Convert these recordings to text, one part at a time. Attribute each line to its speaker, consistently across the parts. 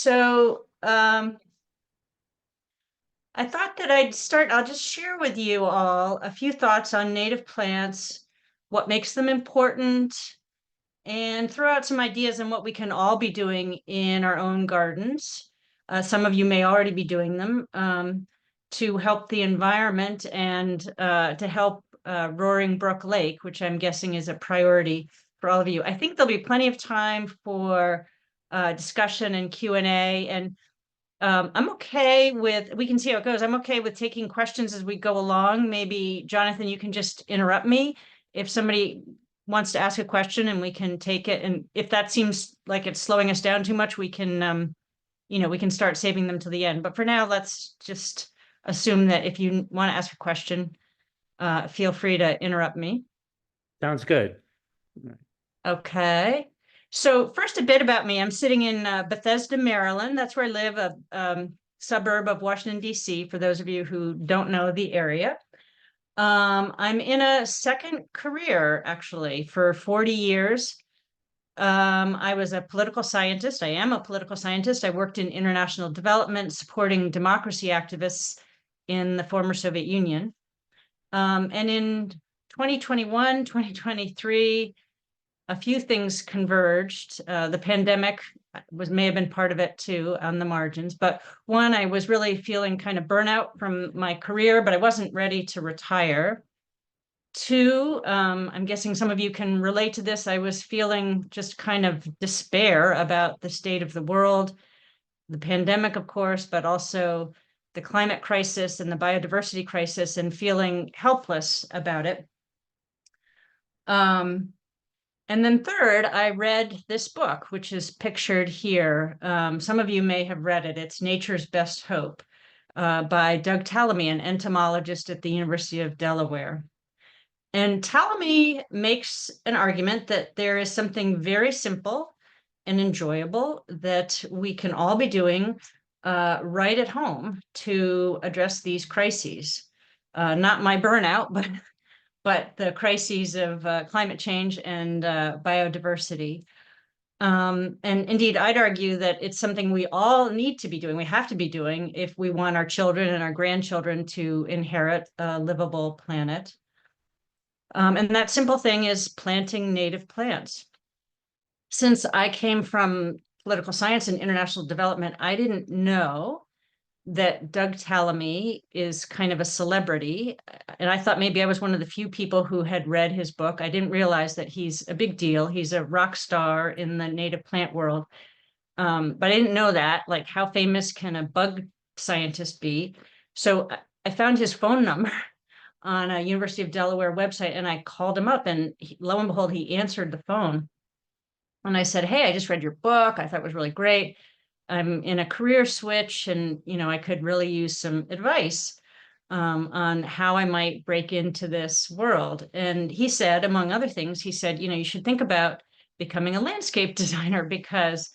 Speaker 1: So I thought that I'll just share with you all a few thoughts on native plants, what makes them important, and throw out some ideas on what we can all be doing in our own gardens. Some of you may already be doing them to help the environment and to help Roaring Brook Lake, which I'm guessing is a priority for all of you. I think there'll be plenty of time for discussion and Q&A, and I'm okay with, we can see how it goes. I'm okay with taking questions as we go along. Maybe Jonathan, you can just interrupt me if somebody wants to ask a question and we can take it. And if that seems like it's slowing us down too much, we can, we can start saving them to the end. But for now, let's just assume that if you want to ask a question, feel free to interrupt me.
Speaker 2: Sounds good.
Speaker 1: Okay. So first, a bit about me. I'm sitting in Bethesda, Maryland. That's where I live, a suburb of Washington, D.C., for those of you who don't know the area. I'm in a second career, actually, for 40 years. I was a political scientist. I am a political scientist. I worked in international development, supporting democracy activists in the former Soviet Union. And in 2021, 2023, a few things converged. The pandemic may have been part of it too, on the margins. But one, I was really feeling kind of burnout from my career, but I wasn't ready to retire. Two, I'm guessing some of you can relate to this. I was feeling just kind of despair about the state of the world, the pandemic, of course, but also the climate crisis and the biodiversity crisis, and feeling helpless about it. And then third, I read this book, which is pictured here. Some of you may have read it. It's Nature's Best Hope by Doug Tallamy, an entomologist at the University of Delaware. And Tallamy makes an argument that there is something very simple and enjoyable that we can all be doing right at home to address these crises. Not my burnout, but the crises of climate change and biodiversity. And indeed, I'd argue that it's something we all need to be doing. We have to be doing if we want our children and our grandchildren to inherit a livable planet. And that simple thing is planting native plants. Since I came from political science and international development, I didn't know that Doug Tallamy is kind of a celebrity. And I thought maybe I was one of the few people who had read his book. I didn't realize that he's a big deal. He's a rock star in the native plant world. But I didn't know that, like, how famous can a bug scientist be? So I found his phone number on a University of Delaware website, and I called him up, and lo and behold, he answered the phone. And I said, hey, I just read your book. I thought it was really great. I'm in a career switch, and I could really use some advice on how I might break into this world. And he said, among other things, he said, you should think about becoming a landscape designer, because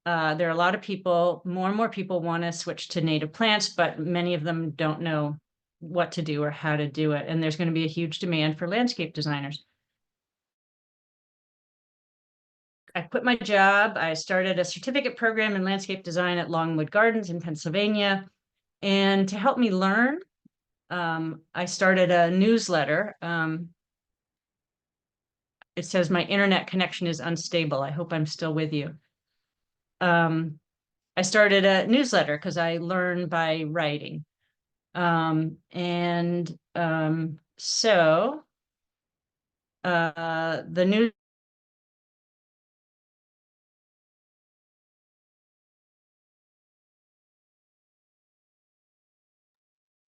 Speaker 1: there are a lot of people, more and more people want to switch to native plants, but many of them don't know what to do or how to do it. And there's going to be a huge demand for landscape designers. I quit my job. I started a certificate program in landscape design at Longwood Gardens in Pennsylvania. And to help me learn, I started a newsletter. It says my internet connection is unstable. I hope I'm still with you. I started a newsletter because I learn by writing. So the news.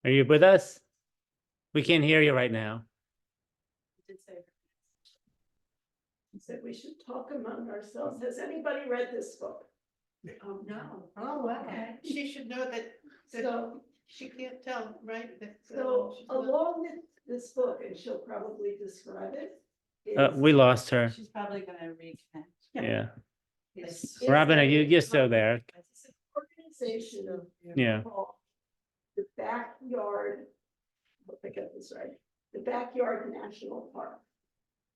Speaker 2: Are you with us? We can't hear you right now.
Speaker 3: He said we should talk among ourselves. Has anybody read this book?
Speaker 4: No.
Speaker 3: Oh, okay.
Speaker 4: She should know that
Speaker 3: So,
Speaker 4: she can't tell, right?
Speaker 3: so along with this book, and she'll probably describe it.
Speaker 2: We lost her.
Speaker 4: She's probably gonna reconnect.
Speaker 2: Yeah.
Speaker 3: is
Speaker 2: Robin,
Speaker 3: a-
Speaker 2: you're still there?
Speaker 3: It's an organization of
Speaker 2: Yeah.
Speaker 3: called the Backyard, I hope I get this right, the Backyard National Park.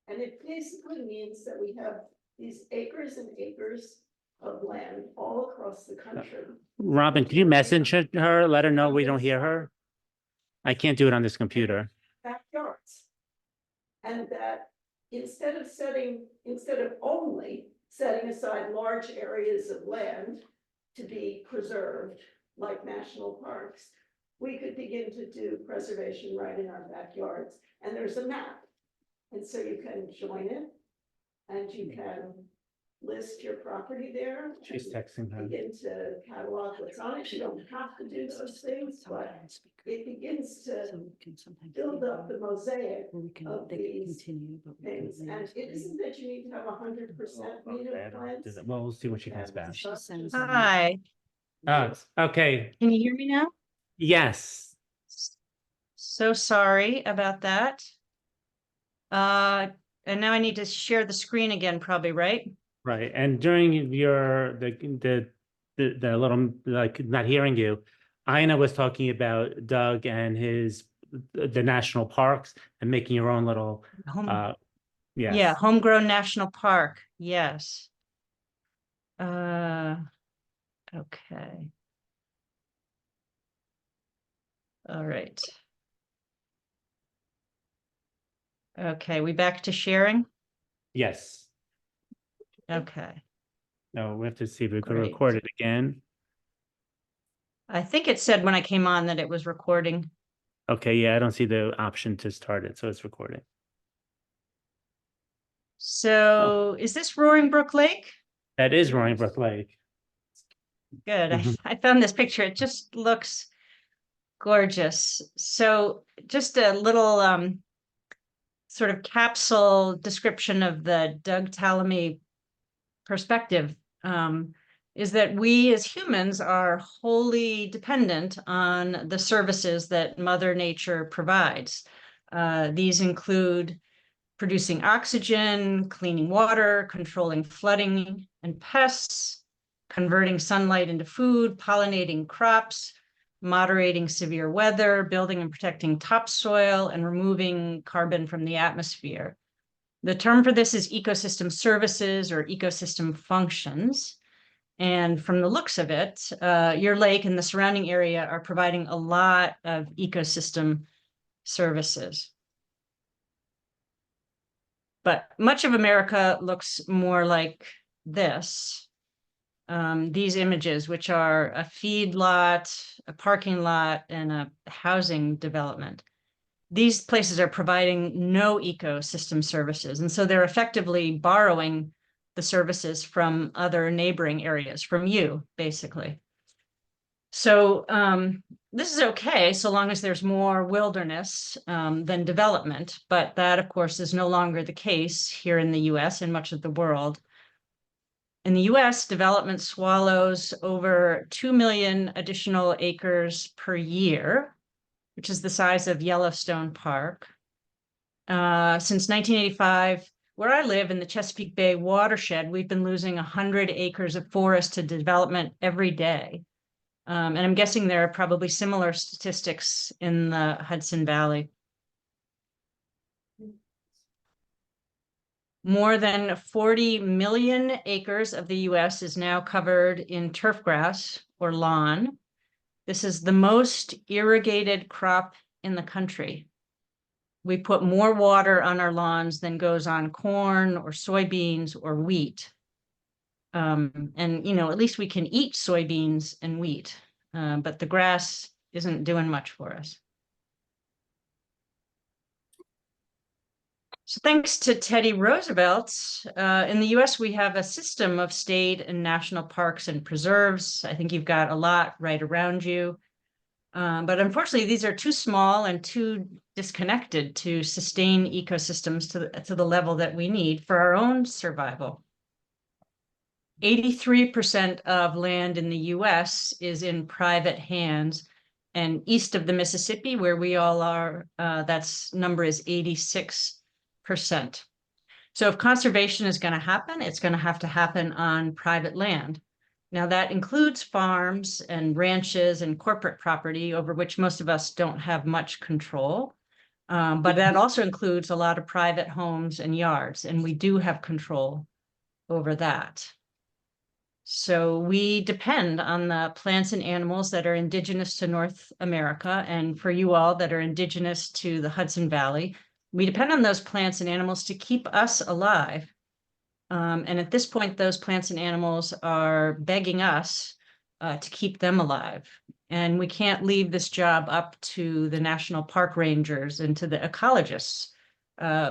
Speaker 3: And it basically means that we have these acres and acres of land all across the country.
Speaker 2: Robin, can you message her? Let her know we don't hear her. I can't do it on this computer.
Speaker 3: Backyards. And that instead of only setting aside large areas of land to be preserved, like national parks, we could begin to do preservation right in our backyards. And there's a map. And so you can join it and you can list your property there.
Speaker 2: She's
Speaker 3: and
Speaker 2: texting her.
Speaker 3: Begin to catalog what's on it. You don't have to do those things, but it begins to build up the mosaic of these things. And it isn't that you need to have 100% native plants.
Speaker 2: Well, we'll see when she comes back.
Speaker 1: Hi,
Speaker 2: Oh, okay.
Speaker 1: can you hear me now?
Speaker 2: Yes.
Speaker 1: So sorry about that. And now I need to share the screen again, probably, right?
Speaker 2: Right. And during your the little like not hearing you, Ina was talking about Doug and the national parks and making your own little yes.
Speaker 1: Yeah, Homegrown National Park, yes. Okay. All right. Okay, we back to sharing?
Speaker 2: Yes.
Speaker 1: Okay.
Speaker 2: No, we have to see if we can
Speaker 1: Great.
Speaker 2: record it again.
Speaker 1: I think it said when I came on that it was recording.
Speaker 2: Okay, yeah, I don't see the option to start it, so it's recording.
Speaker 1: So is this Roaring Brook Lake?
Speaker 2: That is Roaring Brook Lake.
Speaker 1: Good.
Speaker 2: Mhm.
Speaker 1: I found this picture. It just looks gorgeous. So just a little sort of capsule description of the Doug Tallamy perspective is that we as humans are wholly dependent on the services that Mother Nature provides. These include producing oxygen, cleaning water, controlling flooding and pests, converting sunlight into food, pollinating crops, moderating severe weather, building and protecting topsoil, and removing carbon from the atmosphere. The term for this is ecosystem services or ecosystem functions. And from the looks of it, your lake and the surrounding area are providing a lot of ecosystem services. But much of America looks more like this. These images, which are a feedlot, a parking lot, and a housing development. These places are providing no ecosystem services. And so they're effectively borrowing the services from other neighboring areas, from you, basically. So this is okay, so long as there's more wilderness than development. But that, of course, is no longer the case here in the US and much of the world. In the US, development swallows over 2 million additional acres per year, which is the size of Yellowstone Park. Since 1985, where I live in the Chesapeake Bay watershed, we've been losing 100 acres of forest to development every day. And I'm guessing there are probably similar statistics in the Hudson Valley. More than 40 million acres of the US is now covered in turf grass or lawn. This is the most irrigated crop in the country. We put more water on our lawns than goes on corn or soybeans or wheat. And, you know, at least we can eat soybeans and wheat, but the grass isn't doing much for us. So thanks to Teddy Roosevelt, in the US, we have a system of state and national parks and preserves. I think you've got a lot right around you. But unfortunately, these are too small and too disconnected to sustain ecosystems to the level that we need for our own survival. 83% of land in the US is in private hands. And east of the Mississippi, where we all are, that's number is 86%. So if conservation is going to happen, it's going to happen on private land. Now that includes farms and ranches and corporate property over which most of us don't have much control. But that also includes a lot of private homes and yards, and we do have control over that. So we depend on the plants and animals that are indigenous to North America, and for you all that are indigenous to the Hudson Valley, we depend on those plants and animals to keep us alive. And at this point, those plants and animals are begging us to keep them alive. And we can't leave this job up to the national park rangers and to the ecologists.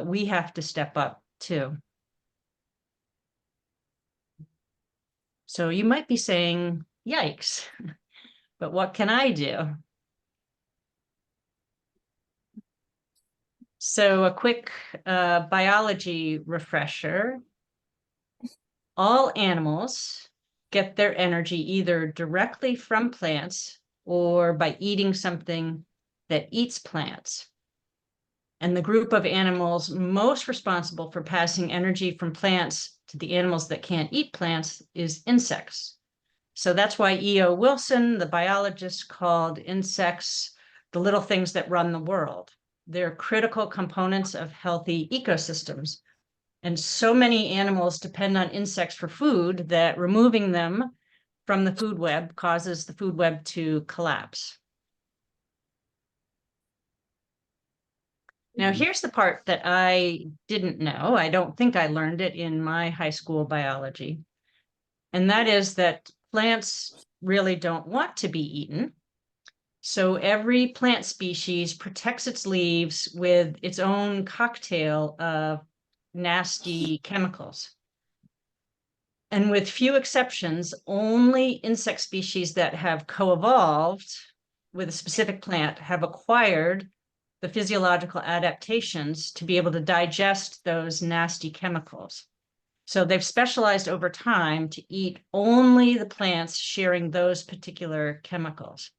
Speaker 1: We have to step up too. So you might be saying, yikes, but what can I do? So a quick biology refresher. All animals get their energy either directly from plants or by eating something that eats plants. And the group of animals most responsible for passing energy from plants to the animals that can't eat plants is insects. So that's why E.O. Wilson, the biologist, called insects the little things that run the world. They're critical components of healthy ecosystems. And so many animals depend on insects for food that removing them from the food web causes the food web to collapse. Now, here's the part that I didn't know. I don't think I learned it in my high school biology. And that is that plants really don't want to be eaten. So every plant species protects its leaves with its own cocktail of nasty chemicals. And with few exceptions, only insect species that have co-evolved with a specific plant have acquired the physiological adaptations to be able to digest those nasty chemicals. So they've specialized over time to eat only the plants sharing those particular chemicals.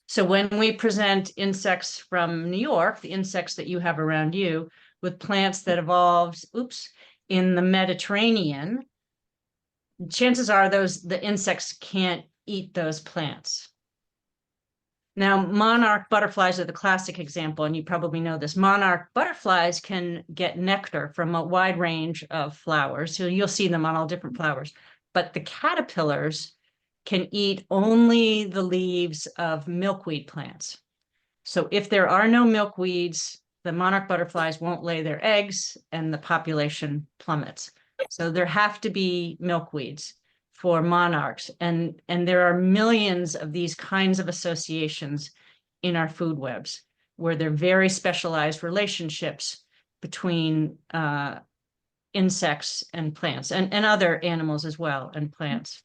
Speaker 1: So when we present insects from New York, the insects that you have around you, with plants that evolved, in the Mediterranean, chances are the insects can't eat those plants. Now, monarch butterflies are the classic example, and you probably know this. Monarch butterflies can get nectar from a wide range of flowers. So you'll see them on all different flowers. But the caterpillars can eat only the leaves of milkweed plants. So if there are no milkweeds, the monarch butterflies won't lay their eggs and the population plummets. So there have to be milkweeds for monarchs. And there are millions of these kinds of associations in our food webs, where they're very specialized relationships between insects and plants and other animals as well, and plants.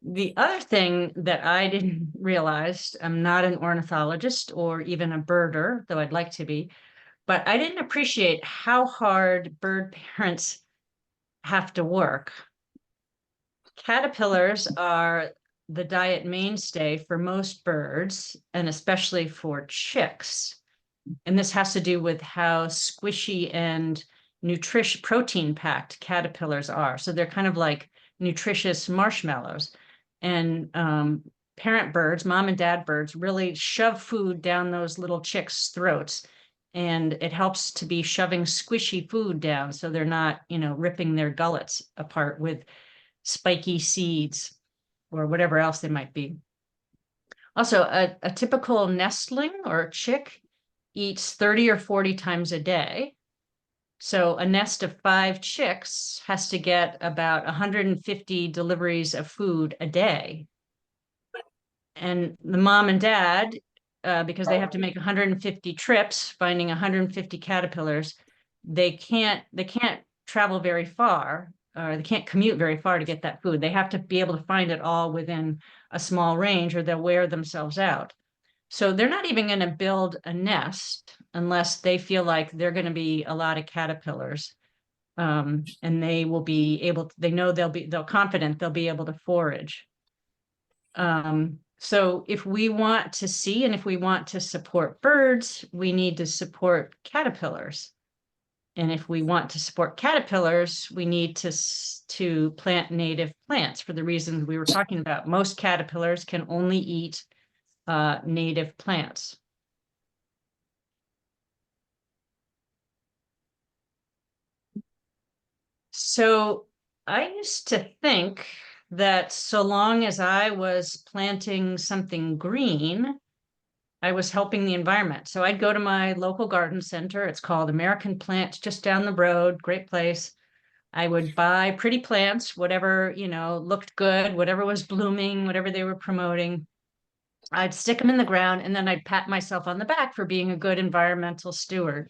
Speaker 1: The other thing that I didn't realize, I'm not an ornithologist or even a birder, though I'd like to be, but I didn't appreciate how hard bird parents have to work. Caterpillars are the diet mainstay for most birds, and especially for chicks. And this has to do with how squishy and protein packed caterpillars are. So they're kind of like nutritious marshmallows. And parent birds, mom and dad birds, really shove food down those little chicks' throats. And it helps to be shoving squishy food down so they're not, ripping their gullets apart with spiky seeds or whatever else they might be. Also, a typical nestling or chick eats 30 or 40 times a day. So a nest of 5 chicks has to get about 150 deliveries of food a day. And the mom and dad, because they have to make 150 trips, finding 150 caterpillars, they can't travel very far, or they can't commute very far to get that food. They have to be able to find it all within a small range, or they'll wear themselves out. So they're not even going to build a nest unless they feel like they're going to be a lot of caterpillars. And they will be able to, they know they're confident they'll be able to forage. So if we want to see and if we want to support birds, we need to support caterpillars. And if we want to support caterpillars, we need to plant native plants for the reasons we were talking about. Most caterpillars can only eat native plants. So I used to think that so long as I was planting something green, I was helping the environment. So I'd go to my local garden center. It's called American Plants, just down the road. Great place. I would buy pretty plants, whatever, looked good, whatever was blooming, whatever they were promoting. I'd stick them in the ground, and then I'd pat myself on the back for being a good environmental steward.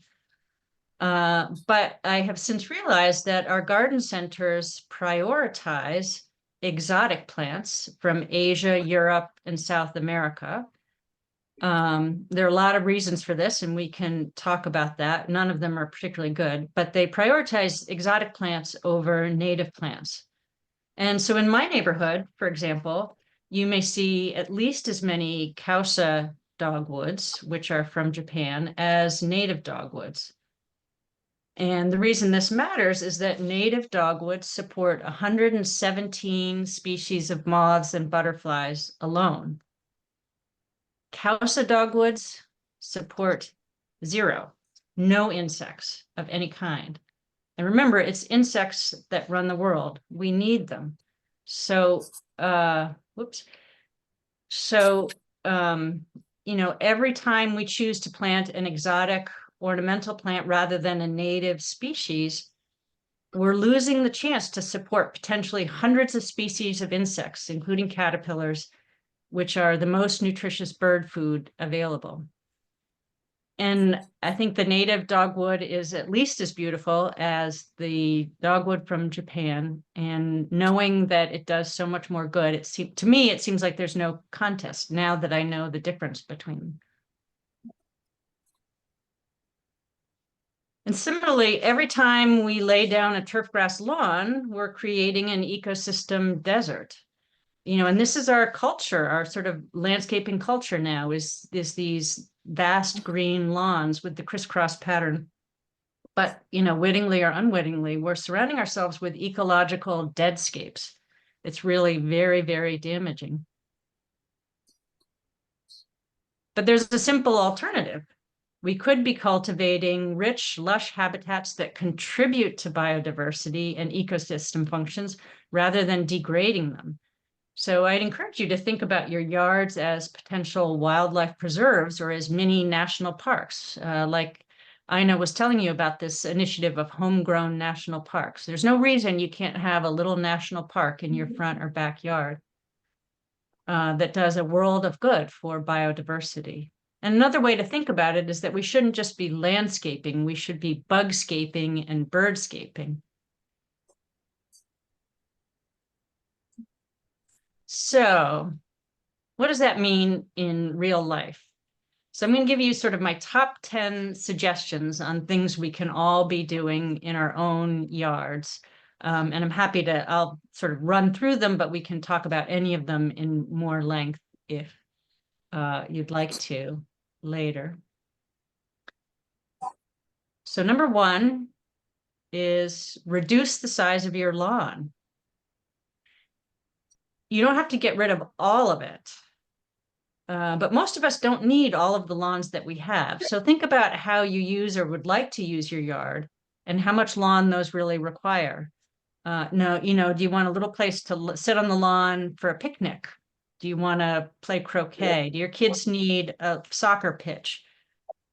Speaker 1: But I have since realized that our garden centers prioritize exotic plants from Asia, Europe, and South America. There are a lot of reasons for this, and we can talk about that. None of them are particularly good, but they prioritize exotic plants over native plants. And so in my neighborhood, for example, you may see at least as many Causa dogwoods, which are from Japan, as native dogwoods. And the reason this matters is that native dogwoods support 117 species of moths and butterflies alone. Causa dogwoods support 0, no insects of any kind. And remember, it's insects that run the world. We need them. So, every time we choose to plant an exotic ornamental plant rather than a native species, we're losing the chance to support potentially hundreds of species of insects, including caterpillars, which are the most nutritious bird food available. And I think the native dogwood is at least as beautiful as the dogwood from Japan. And knowing that it does so much more good, to me, it seems like there's no contest now that I know the difference between them. And similarly, every time we lay down a turfgrass lawn, we're creating an ecosystem desert. And this is our culture, our sort of landscaping culture now is these vast green lawns with the crisscross pattern. But, wittingly or unwittingly, we're surrounding ourselves with ecological deadscapes. It's really very, very damaging. But there's a simple alternative. We could be cultivating rich, lush habitats that contribute to biodiversity and ecosystem functions rather than degrading them. So I'd encourage you to think about your yards as potential wildlife preserves or as mini national parks, like Ina was telling you about this initiative of homegrown national parks. There's no reason you can't have a little national park in your front or backyard that does a world of good for biodiversity. And another way to think about it is that we shouldn't just be landscaping, we should be bugscaping and birdscaping. So what does that mean in real life? So I'm going to give you sort of my top 10 suggestions on things we can all be doing in our own yards. And I'm happy I'll sort of run through them, but we can talk about any of them in more length if you'd like to later. So number 1 is reduce the size of your lawn. You don't have to get rid of all of it. But most of us don't need all of the lawns that we have. So think about how you use or would like to use your yard and how much lawn those really require. Do you want a little place to sit on the lawn for a picnic? Do you want to play croquet? Do your kids need a soccer pitch?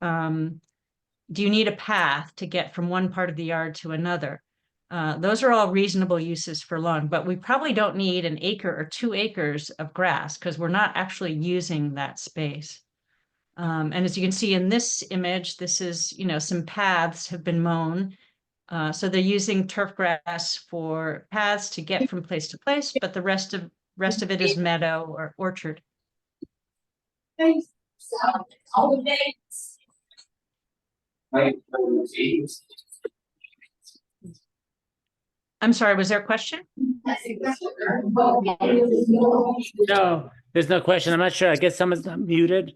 Speaker 1: Do you need a path to get from one part of the yard to another? Those are all reasonable uses for lawn, but we probably don't need an acre or 2 acres of grass because we're not actually using that space. And as you can see in this image, this is, some paths have been mown. So they're using turf grass for paths to get from place to place, but the rest of it is meadow or orchard. I'm sorry, was there a question?
Speaker 2: No, there's no question. I'm not sure. I guess someone's not muted.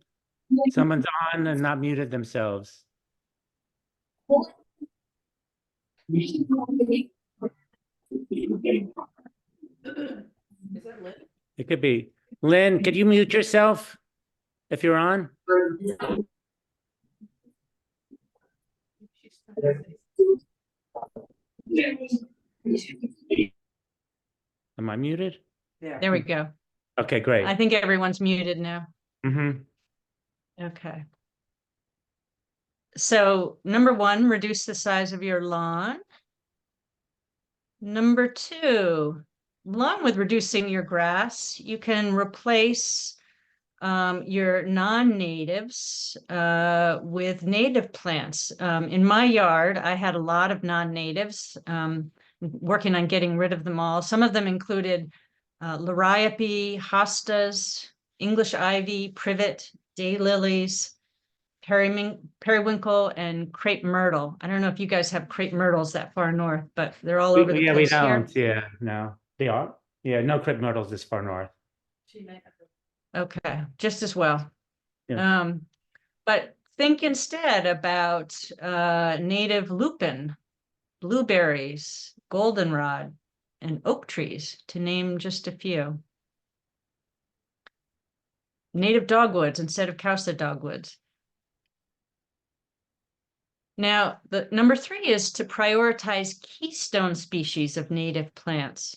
Speaker 2: Someone's on and not muted themselves.
Speaker 4: Is that Lynn?
Speaker 2: It could be. Lynn, could you mute yourself if you're on? Am I muted?
Speaker 1: There we go.
Speaker 2: Okay,
Speaker 1: I
Speaker 2: great.
Speaker 1: think everyone's muted now.
Speaker 2: Mm-hmm.
Speaker 1: Okay. So number one, reduce the size of your lawn. Number two, along with reducing your grass, you can replace your non-natives with native plants. In my yard, I had a lot of non-natives, working on getting rid of them all. Some of them included liriope, hostas, English ivy, privet, daylilies, periwinkle, and crepe myrtle. I don't know if you guys have crepe myrtles that far north, but they're all over the
Speaker 2: Yeah, we
Speaker 1: place here.
Speaker 2: don't. Yeah, no, they are. Yeah, no crepe myrtles this far north.
Speaker 1: Okay, just as well.
Speaker 2: Yeah.
Speaker 1: But think instead about native lupin, blueberries, goldenrod, and oak trees, to name just a few. Native dogwoods instead of cowslip dogwoods. Now, the number three is to prioritize keystone species of native plants.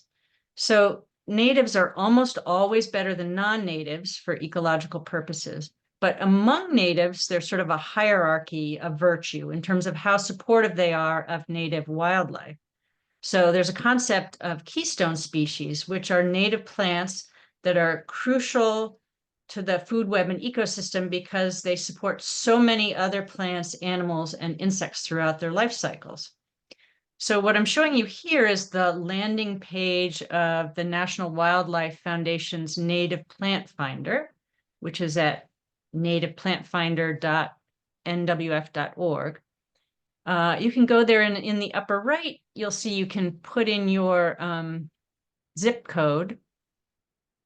Speaker 1: So natives are almost always better than non-natives for ecological purposes. But among natives, there's sort of a hierarchy of virtue in terms of how supportive they are of native wildlife. So there's a concept of keystone species, which are native plants that are crucial to the food web and ecosystem because they support so many other plants, animals, and insects throughout their life cycles. So what I'm showing you here is the landing page of the National Wildlife Foundation's Native Plant Finder, which is at nativeplantfinder.nwf.org. You can go there, and in the upper right, you'll see you can put in your zip code,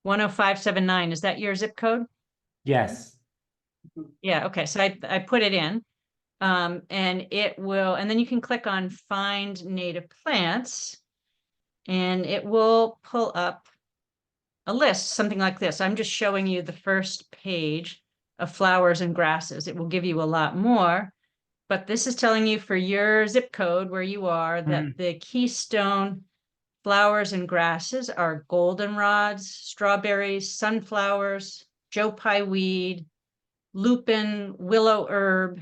Speaker 1: 10579. Is that your zip code?
Speaker 2: Yes.
Speaker 1: Yeah, okay, so I put it in. And it will, and then you can click on Find Native Plants, and it will pull up a list, something like this. I'm just showing you the first page of flowers and grasses. It will give you a lot more, but this is telling you for your zip code where you are that the keystone flowers and grasses are goldenrods, strawberries, sunflowers, Joe Pye weed, lupin, willow herb,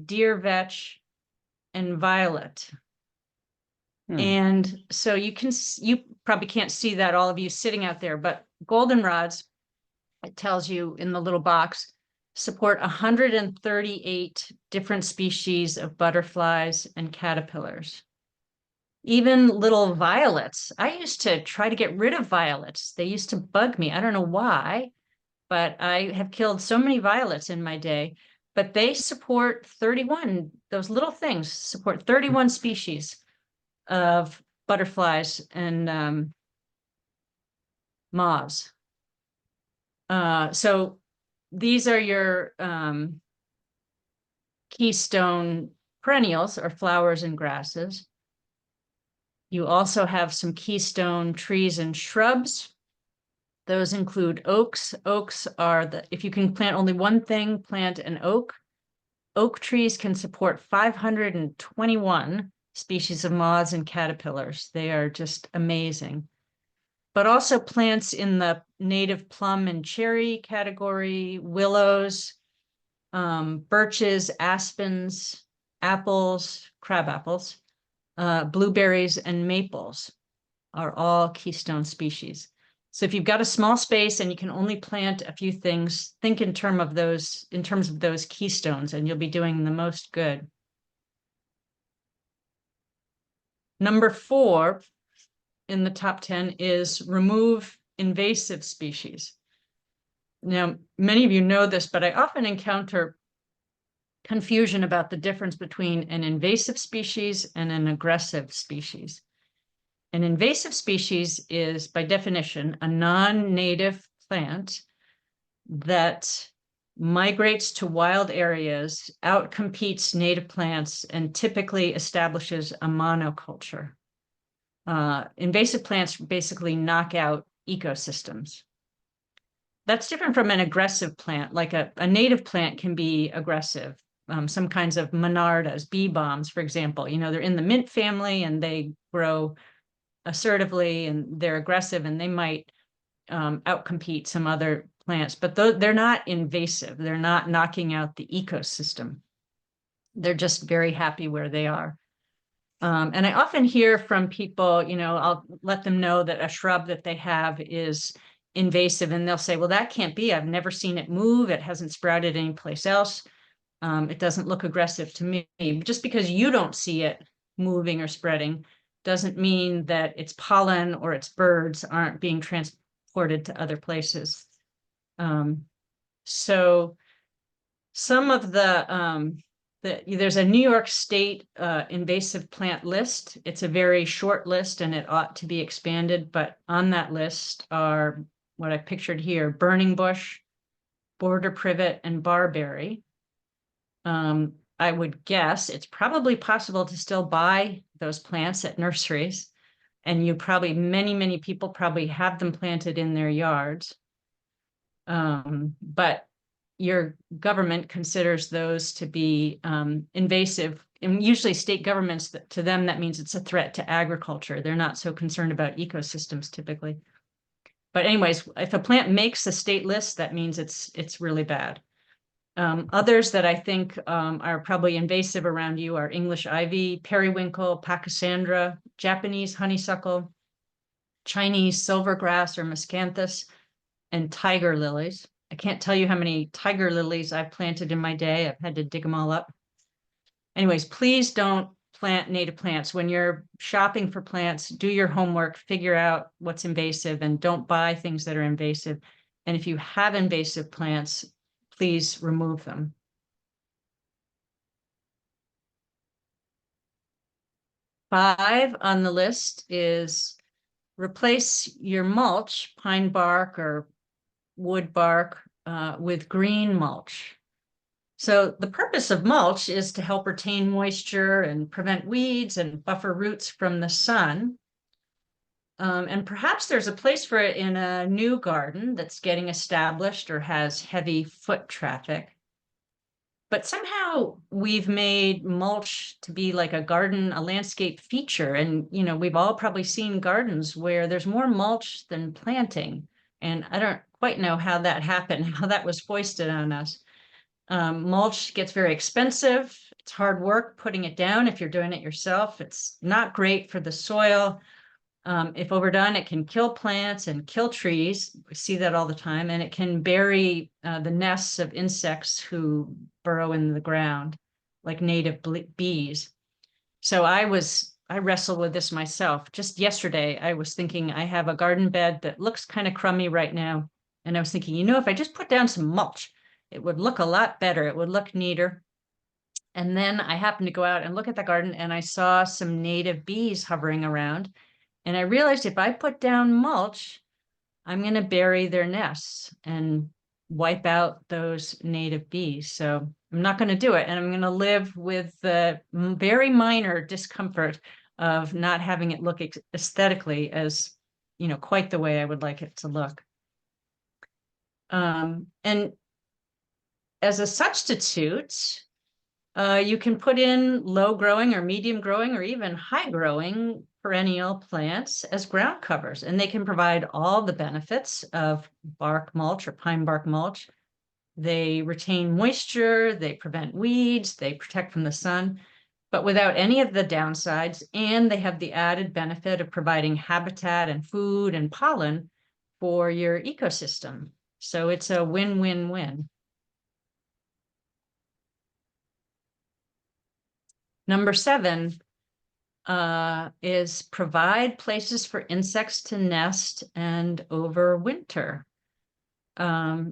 Speaker 1: deer vetch, and violet. And so you probably can't see that, all of you sitting out there, but goldenrods, it tells you in the little box, support 138 different species of butterflies and caterpillars. Even little violets. I used to try to get rid of violets. They used to bug me. I don't know why, but I have killed so many violets in my day. But they support 31, those little things support 31 species of butterflies and moths. So these are your keystone perennials, or flowers and grasses. You also have some keystone trees and shrubs. Those include oaks. Oaks are if you can plant only one thing, plant an oak. Oak trees can support 521 species of moths and caterpillars. They are just amazing. But also plants in the native plum and cherry category, willows, birches, aspens, apples, crab apples, blueberries, and maples are all keystone species. So if you've got a small space and you can only plant a few things, think in terms of those keystones, and you'll be doing the most good. Number 4 in the top 10 is remove invasive species. Now, many of you know this, but I often encounter confusion about the difference between an invasive species and an aggressive species. An invasive species is, by definition, a non-native plant that migrates to wild areas, outcompetes native plants, and typically establishes a monoculture. Invasive plants basically knock out ecosystems. That's different from an aggressive plant. Like a native plant can be aggressive. Some kinds of monardas, bee bombs, for example, they're in the mint family and they grow assertively and they're aggressive and they might outcompete some other plants, but they're not invasive. They're not knocking out the ecosystem. They're just very happy where they are. And I often hear from people, I'll let them know that a shrub that they have is invasive, and they'll say, well, that can't be. I've never seen it move. It hasn't sprouted anyplace else. It doesn't look aggressive to me. Just because you don't see it moving or spreading doesn't mean that its pollen or its birds aren't being transported to other places. So some of there's a New York State invasive plant list. It's a very short list and it ought to be expanded, but on that list are what I pictured here: burning bush, border privet, and barberry. I would guess it's probably possible to still buy those plants at nurseries, and many people probably have them planted in their yards. But your government considers those to be invasive, and usually state governments, to them, that means it's a threat to agriculture. They're not so concerned about ecosystems typically. But anyways, if a plant makes the state list, that means it's really bad. Others that I think are probably invasive around you are English ivy, periwinkle, pachysandra, Japanese honeysuckle, Chinese silvergrass or miscanthus, and tiger lilies. I can't tell you how many tiger lilies I've planted in my day. I've had to dig them all up. Anyways, please don't plant native plants. When you're shopping for plants, do your homework, figure out what's invasive, and don't buy things that are invasive. And if you have invasive plants, please remove them. Five on the list is replace your mulch, pine bark or wood bark, with green mulch. So the purpose of mulch is to help retain moisture and prevent weeds and buffer roots from the sun. And perhaps there's a place for it in a new garden that's getting established or has heavy foot traffic. But somehow we've made mulch to be like a landscape feature. And, we've all probably seen gardens where there's more mulch than planting. And I don't quite know how that happened, how that was foisted on us. Mulch gets very expensive. It's hard work putting it down if you're doing it yourself. It's not great for the soil. If overdone, it can kill plants and kill trees. We see that all the time, and it can bury the nests of insects who burrow in the ground, like native bees. So I wrestled with this myself. Just yesterday, I was thinking I have a garden bed that looks kind of crummy right now. And I was thinking, if I just put down some mulch, it would look a lot better. It would look neater. And then I happened to go out and look at the garden, and I saw some native bees hovering around. And I realized if I put down mulch, I'm going to bury their nests and wipe out those native bees. So I'm not going to do it. And I'm going to live with the very minor discomfort of not having it look aesthetically as, quite the way I would like it to look. And as a substitute, you can put in low growing or medium growing or even high growing perennial plants as ground covers, and they can provide all the benefits of bark mulch or pine bark mulch. They retain moisture, they prevent weeds, they protect from the sun, but without any of the downsides, and they have the added benefit of providing habitat and food and pollen for your ecosystem. So it's a win-win-win. Number 7 is provide places for insects to nest and overwinter.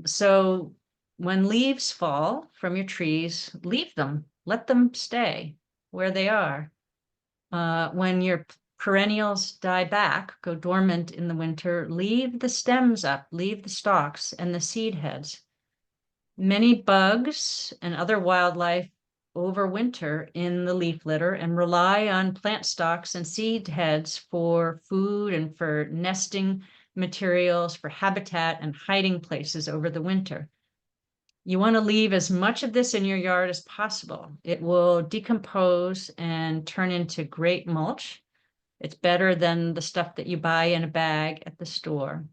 Speaker 1: So when leaves fall from your trees, leave them, let them stay where they are. When your perennials die back, go dormant in the winter, leave the stems up, leave the stalks and the seed heads. Many bugs and other wildlife overwinter in the leaf litter and rely on plant stalks and seed heads for food and for nesting materials, for habitat and hiding places over the winter. You want to leave as much of this in your yard as possible. It will decompose and turn into great mulch. It's better than the stuff that you buy in a bag at the store.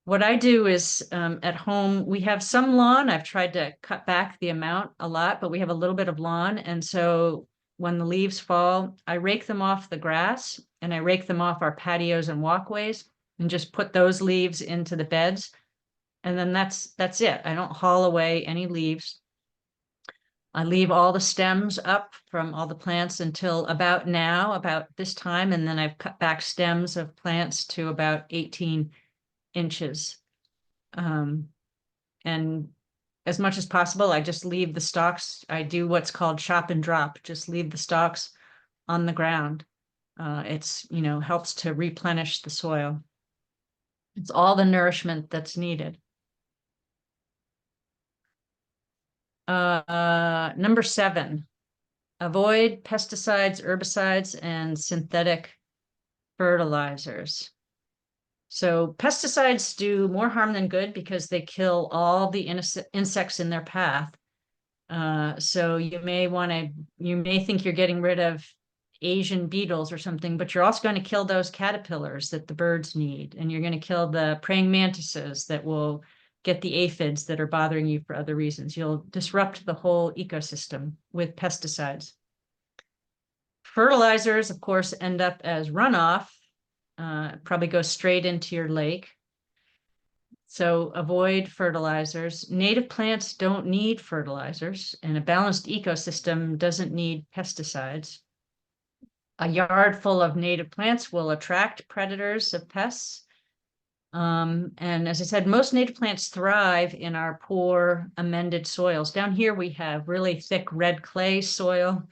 Speaker 1: What I do is at home, we have some lawn. I've tried to cut back the amount a lot, but we have a little bit of lawn. And so when the leaves fall, I rake them off the grass and I rake them off our patios and walkways and just put those leaves into the beds. And then that's it. I don't haul away any leaves. I leave all the stems up from all the plants until about now, about this time, and then I've cut back stems of plants to about 18 inches. And as much as possible, I just leave the stalks. I do what's called chop and drop, just leave the stalks on the ground. It's, helps to replenish the soil. It's all the nourishment that's needed. Number 7, avoid pesticides, herbicides, and synthetic fertilizers. So pesticides do more harm than good because they kill all the insects in their path. So you may think you're getting rid of Asian beetles or something, but you're also going to kill those caterpillars that the birds need. And you're going to kill the praying mantises that will get the aphids that are bothering you for other reasons. You'll disrupt the whole ecosystem with pesticides. Fertilizers, of course, end up as runoff, probably go straight into your lake. So avoid fertilizers. Native plants don't need fertilizers, and a balanced ecosystem doesn't need pesticides. A yard full of native plants will attract predators of pests. And as I said, most native plants thrive in our poor amended soils. Down here, we have really thick red clay soil,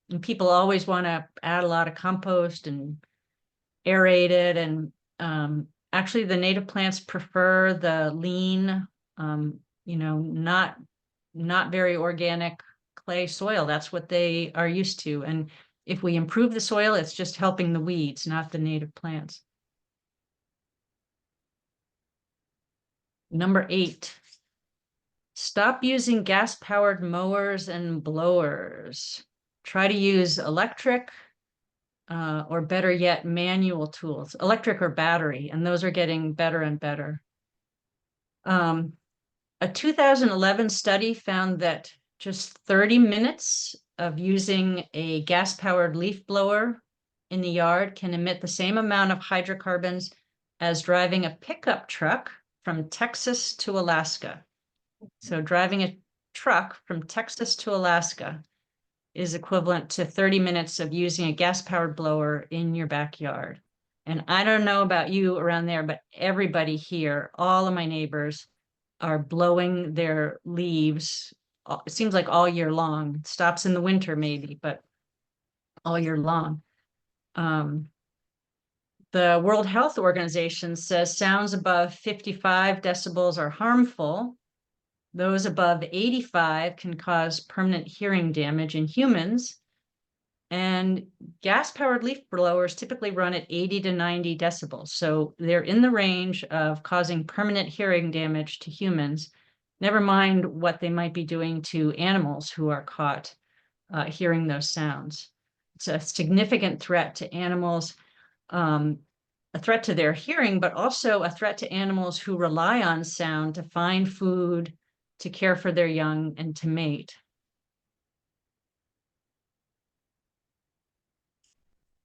Speaker 1: and people always want to add a lot of compost and aerate it. And actually, the native plants prefer the lean, not very organic clay soil. That's what they are used to. And if we improve the soil, it's just helping the weeds, not the native plants. Number 8, stop using gas-powered mowers and blowers. Try to use electric, or better yet, manual tools, electric or battery, and those are getting better and better. A 2011 study found that just 30 minutes of using a gas-powered leaf blower in the yard can emit the same amount of hydrocarbons as driving a pickup truck from Texas to Alaska. So driving a truck from Texas to Alaska is equivalent to 30 minutes of using a gas-powered blower in your backyard. And I don't know about you around there, but everybody here, all of my neighbors, are blowing their leaves. It seems like all year long. It stops in the winter maybe, but all year long. The World Health Organization says sounds above 55 decibels are harmful. Those above 85 can cause permanent hearing damage in humans. And gas-powered leaf blowers typically run at 80 to 90 decibels. So they're in the range of causing permanent hearing damage to humans, never mind what they might be doing to animals who are caught hearing those sounds. It's a significant threat to animals, a threat to their hearing, but also a threat to animals who rely on sound to find food, to care for their young, and to mate.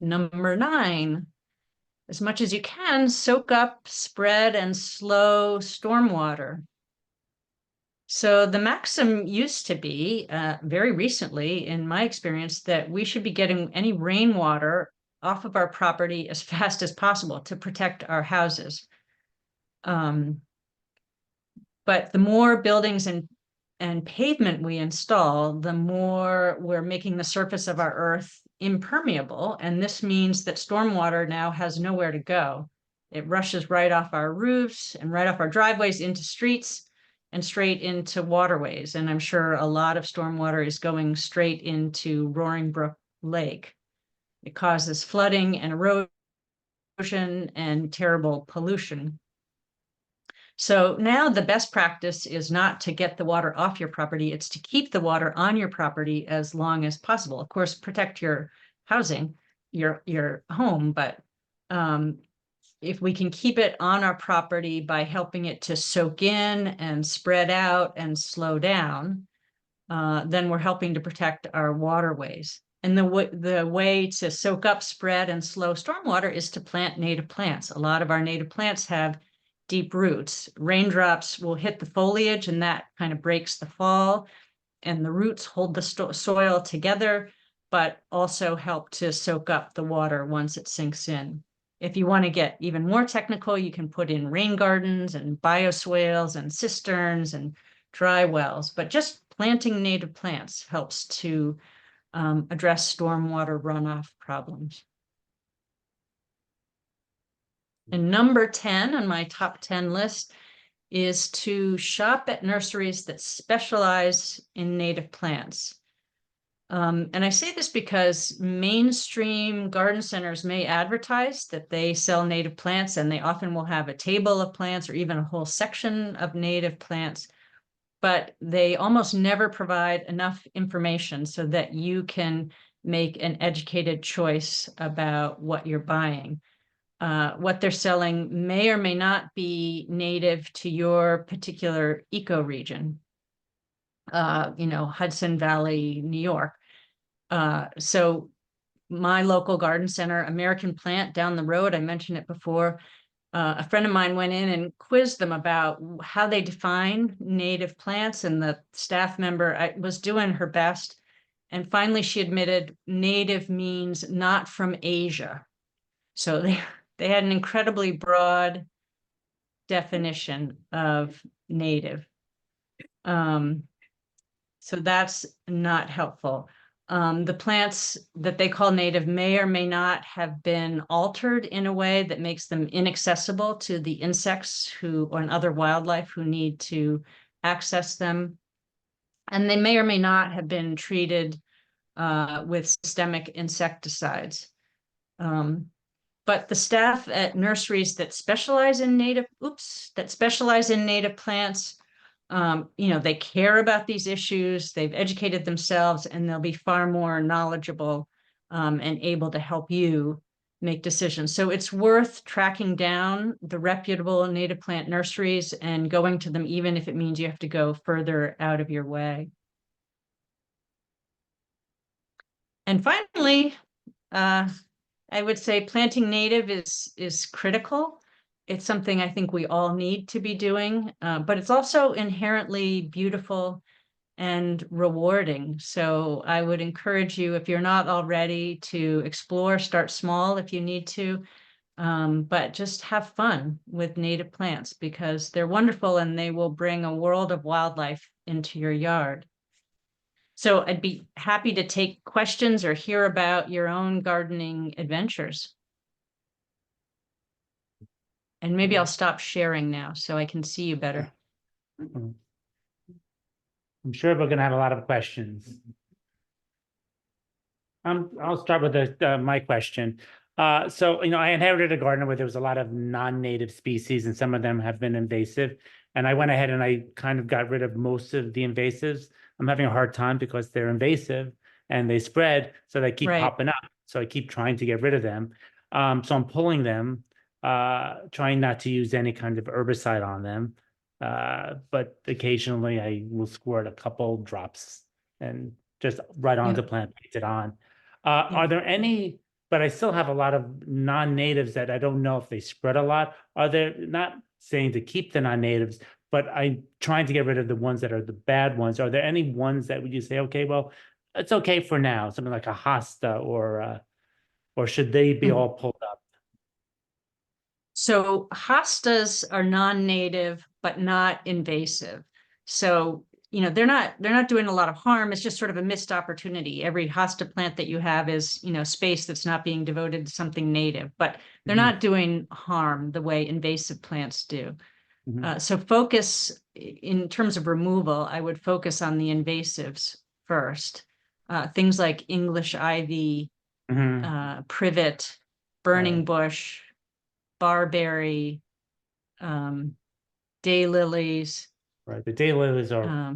Speaker 1: Number 9, as much as you can, soak up, spread, and slow stormwater. So the maxim used to be, very recently, in my experience, that we should be getting any rainwater off of our property as fast as possible to protect our houses. But the more buildings and pavement we install, the more we're making the surface of our earth impermeable. And this means that stormwater now has nowhere to go. It rushes right off our roofs and right off our driveways into streets and straight into waterways. And I'm sure a lot of stormwater is going straight into Roaring Brook Lake. It causes flooding and erosion and terrible pollution. So now the best practice is not to get the water off your property, it's to keep the water on your property as long as possible. Of course, protect your housing. your home, but if we can keep it on our property by helping it to soak in and spread out and slow down, then we're helping to protect our waterways. And the way to soak up, spread, and slow stormwater is to plant native plants. A lot of our native plants have deep roots. Raindrops will hit the foliage, and that kind of breaks the fall. And the roots hold the soil together, but also help to soak up the water once it sinks in. If you want to get even more technical, you can put in rain gardens and bioswales and cisterns and dry wells, but just planting native plants helps to address stormwater runoff problems. And number 10 on my top 10 list is to shop at nurseries that specialize in native plants. And I say this because mainstream garden centers may advertise that they sell native plants, and they often will have a table of plants or even a whole section of native plants, but they almost never provide enough information so that you can make an educated choice about what you're buying. What they're selling may or may not be native to your particular ecoregion, Hudson Valley, New York. So my local garden center, American Plant down the road, I mentioned it before, a friend of mine went in and quizzed them about how they define native plants, and the staff member was doing her best. And finally, she admitted native means not from Asia. So they had an incredibly broad definition of native. So that's not helpful. The plants that they call native may or may not have been altered in a way that makes them inaccessible to the insects and other wildlife who need to access them. And they may or may not have been treated with systemic insecticides. But the staff at nurseries that specialize in native plants, they care about these issues, they've educated themselves, and they'll be far more knowledgeable and able to help you make decisions. So it's worth tracking down the reputable native plant nurseries and going to them, even if it means you have to go further out of your way. And finally, I would say planting native is critical. It's something I think we all need to be doing, but it's also inherently beautiful and rewarding. So I would encourage you, if you're not already, to explore, start small if you need to, but just have fun with native plants because they're wonderful and they will bring a world of wildlife into your yard. So I'd be happy to take questions or hear about your own gardening adventures. And maybe I'll stop sharing now so I can see you better.
Speaker 2: I'm sure we're going to have a lot of questions. I'll start with my question. So, I inherited a garden where there was a lot of non-native species, and some of them have been invasive. And I went ahead and I kind of got rid of most of the invasives. I'm having a hard time because they're invasive and they spread, so they keep popping up. So I keep trying to get rid of them. So I'm pulling them, trying not to use any kind of herbicide on them. But occasionally I will squirt a couple drops and just right on the plant, paint it on. Are there any, but I still have a lot of non-natives that I don't know if they spread a lot. Are there, not saying to keep the non-natives, but I'm trying to get rid of the ones that are the bad ones. Are there any ones that would you say, okay, well, it's okay for now, something like a hosta, or should they be all pulled up?
Speaker 1: So hostas are non-native, but not invasive. So, they're not doing a lot of harm. It's just sort of a missed opportunity. Every hosta plant that you have is, space that's not being devoted to something native, but they're not doing harm the way invasive plants do. So focus in terms of removal, I would focus on the invasives first. Things like English ivy, privet, burning bush, barberry, daylilies.
Speaker 2: Right, the daylilies are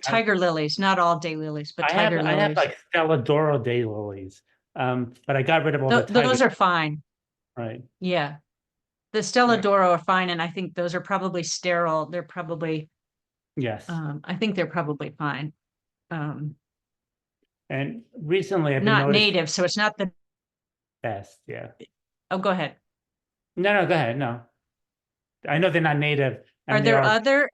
Speaker 1: tiger lilies, not all daylilies, but tiger lilies.
Speaker 2: I have like Stelladoro daylilies, But I got rid of all the
Speaker 1: Those
Speaker 2: tigers,
Speaker 1: are fine.
Speaker 2: right?
Speaker 1: Yeah. The Stella d'Oro are fine, and I think those are probably sterile. They're probably,
Speaker 2: Yes.
Speaker 1: I think they're probably fine.
Speaker 2: And recently I've been
Speaker 1: Not
Speaker 2: noticing
Speaker 1: native, so it's not the,
Speaker 2: best. Yeah.
Speaker 1: oh, go ahead.
Speaker 2: No, go ahead. No. I know they're not native
Speaker 1: Are
Speaker 2: and they
Speaker 1: there
Speaker 2: are,
Speaker 1: other,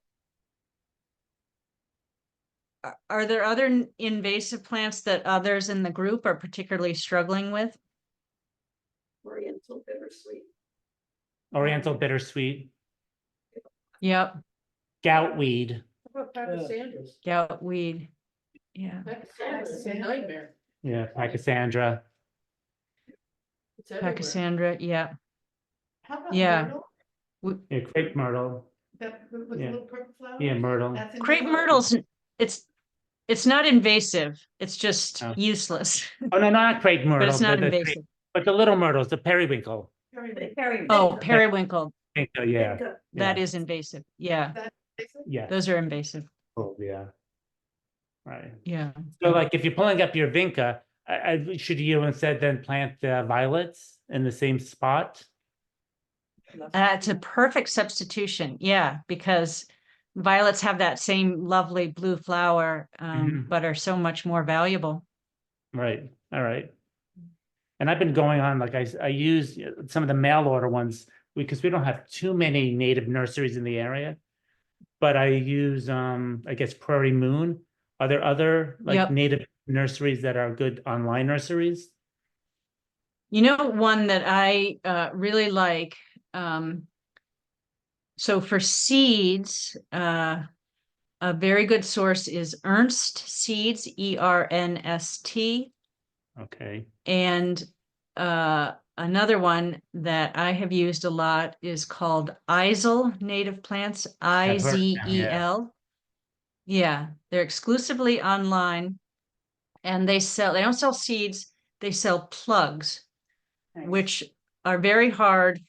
Speaker 1: are there other invasive plants that others in the group are particularly struggling with?
Speaker 3: Oriental bittersweet.
Speaker 2: Oriental bittersweet,
Speaker 1: Yep,
Speaker 2: goutweed.
Speaker 3: How about Pachysandras?
Speaker 1: goutweed. Yeah,
Speaker 4: It's a nightmare.
Speaker 2: Yeah, Pachysandra.
Speaker 4: It's everywhere.
Speaker 1: Pachysandra, yeah.
Speaker 4: How about
Speaker 1: Yeah.
Speaker 4: myrtle?
Speaker 2: Yeah, crepe myrtle.
Speaker 4: That with
Speaker 2: Yeah.
Speaker 4: little purple flowers?
Speaker 2: Yeah, myrtle.
Speaker 4: That's
Speaker 1: Crepe
Speaker 4: invasive.
Speaker 1: myrtle's, it's not invasive. It's just
Speaker 2: Oh.
Speaker 1: useless,
Speaker 2: Oh, no, not crepe
Speaker 1: but
Speaker 2: myrtle.
Speaker 1: it's not
Speaker 2: the
Speaker 1: invasive.
Speaker 2: but the little myrtles, the periwinkle.
Speaker 1: Oh, periwinkle,
Speaker 2: Yeah.
Speaker 1: that
Speaker 2: Yeah.
Speaker 1: is invasive. Yeah,
Speaker 4: That's invasive?
Speaker 2: Yes.
Speaker 1: those are invasive.
Speaker 2: Oh, yeah. Right.
Speaker 1: Yeah.
Speaker 2: So like if you're pulling up your vinca, should you instead then plant the violets in the same spot?
Speaker 1: It's a perfect substitution. Yeah, because violets have that same lovely blue flower,
Speaker 2: Mhm.
Speaker 1: but are so much more valuable.
Speaker 2: Right. All right. And I've been going on, like I use some of the mail order ones because we don't have too many native nurseries in the area. But I use, I guess Prairie Moon. Are there other like
Speaker 1: Yep.
Speaker 2: native nurseries that are good online nurseries?
Speaker 1: You know, one that I really like, so for seeds, a very good source is Ernst Seeds, ERNST.
Speaker 2: Okay.
Speaker 1: And another one that I have used a lot is called Izel Native Plants,
Speaker 2: I've heard of them,
Speaker 1: IZEL. Yeah, they're exclusively online, and they don't sell seeds, they sell plugs, which are very hard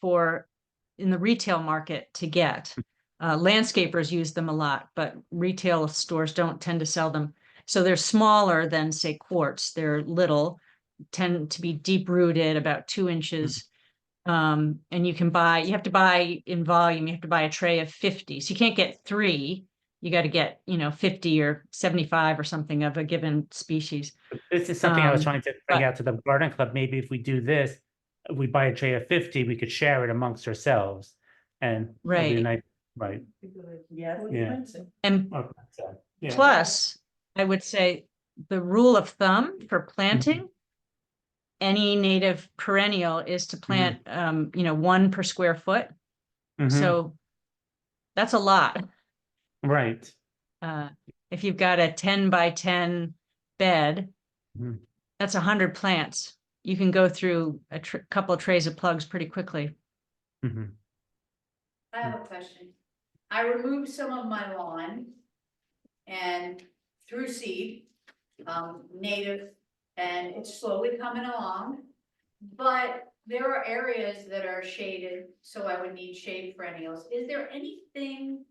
Speaker 1: in the retail market to get. Landscapers use them a lot, but retail stores don't tend to sell them. So they're smaller than, say, quartz. They're little, tend to be deep rooted, about 2 inches. And you have to buy in volume, you have to buy a tray of 50. So you can't get 3. You got to get, 50 or 75 or something of a given species.
Speaker 2: This is something I was trying to bring
Speaker 1: but-
Speaker 2: out to the garden club. Maybe if we do this, we buy a tray of 50, we could share it amongst ourselves. And it'll be
Speaker 1: Right.
Speaker 2: nice, right?
Speaker 3: Yes.
Speaker 2: Yeah.
Speaker 1: And
Speaker 2: Okay, so, yeah.
Speaker 1: plus, I would say the rule of thumb for planting any native perennial is to plant, 1 per square foot.
Speaker 2: Mhm.
Speaker 1: So that's a lot.
Speaker 2: Right.
Speaker 1: If you've got a 10 by 10 bed,
Speaker 2: Mhm.
Speaker 1: that's 100 plants. You can go through a couple of trays of plugs pretty quickly.
Speaker 2: Mhm.
Speaker 5: I have a question. I removed some of my lawn and through seed, native, and it's slowly coming along. But there are areas that are shaded, so I would need shade perennials. Is there anything,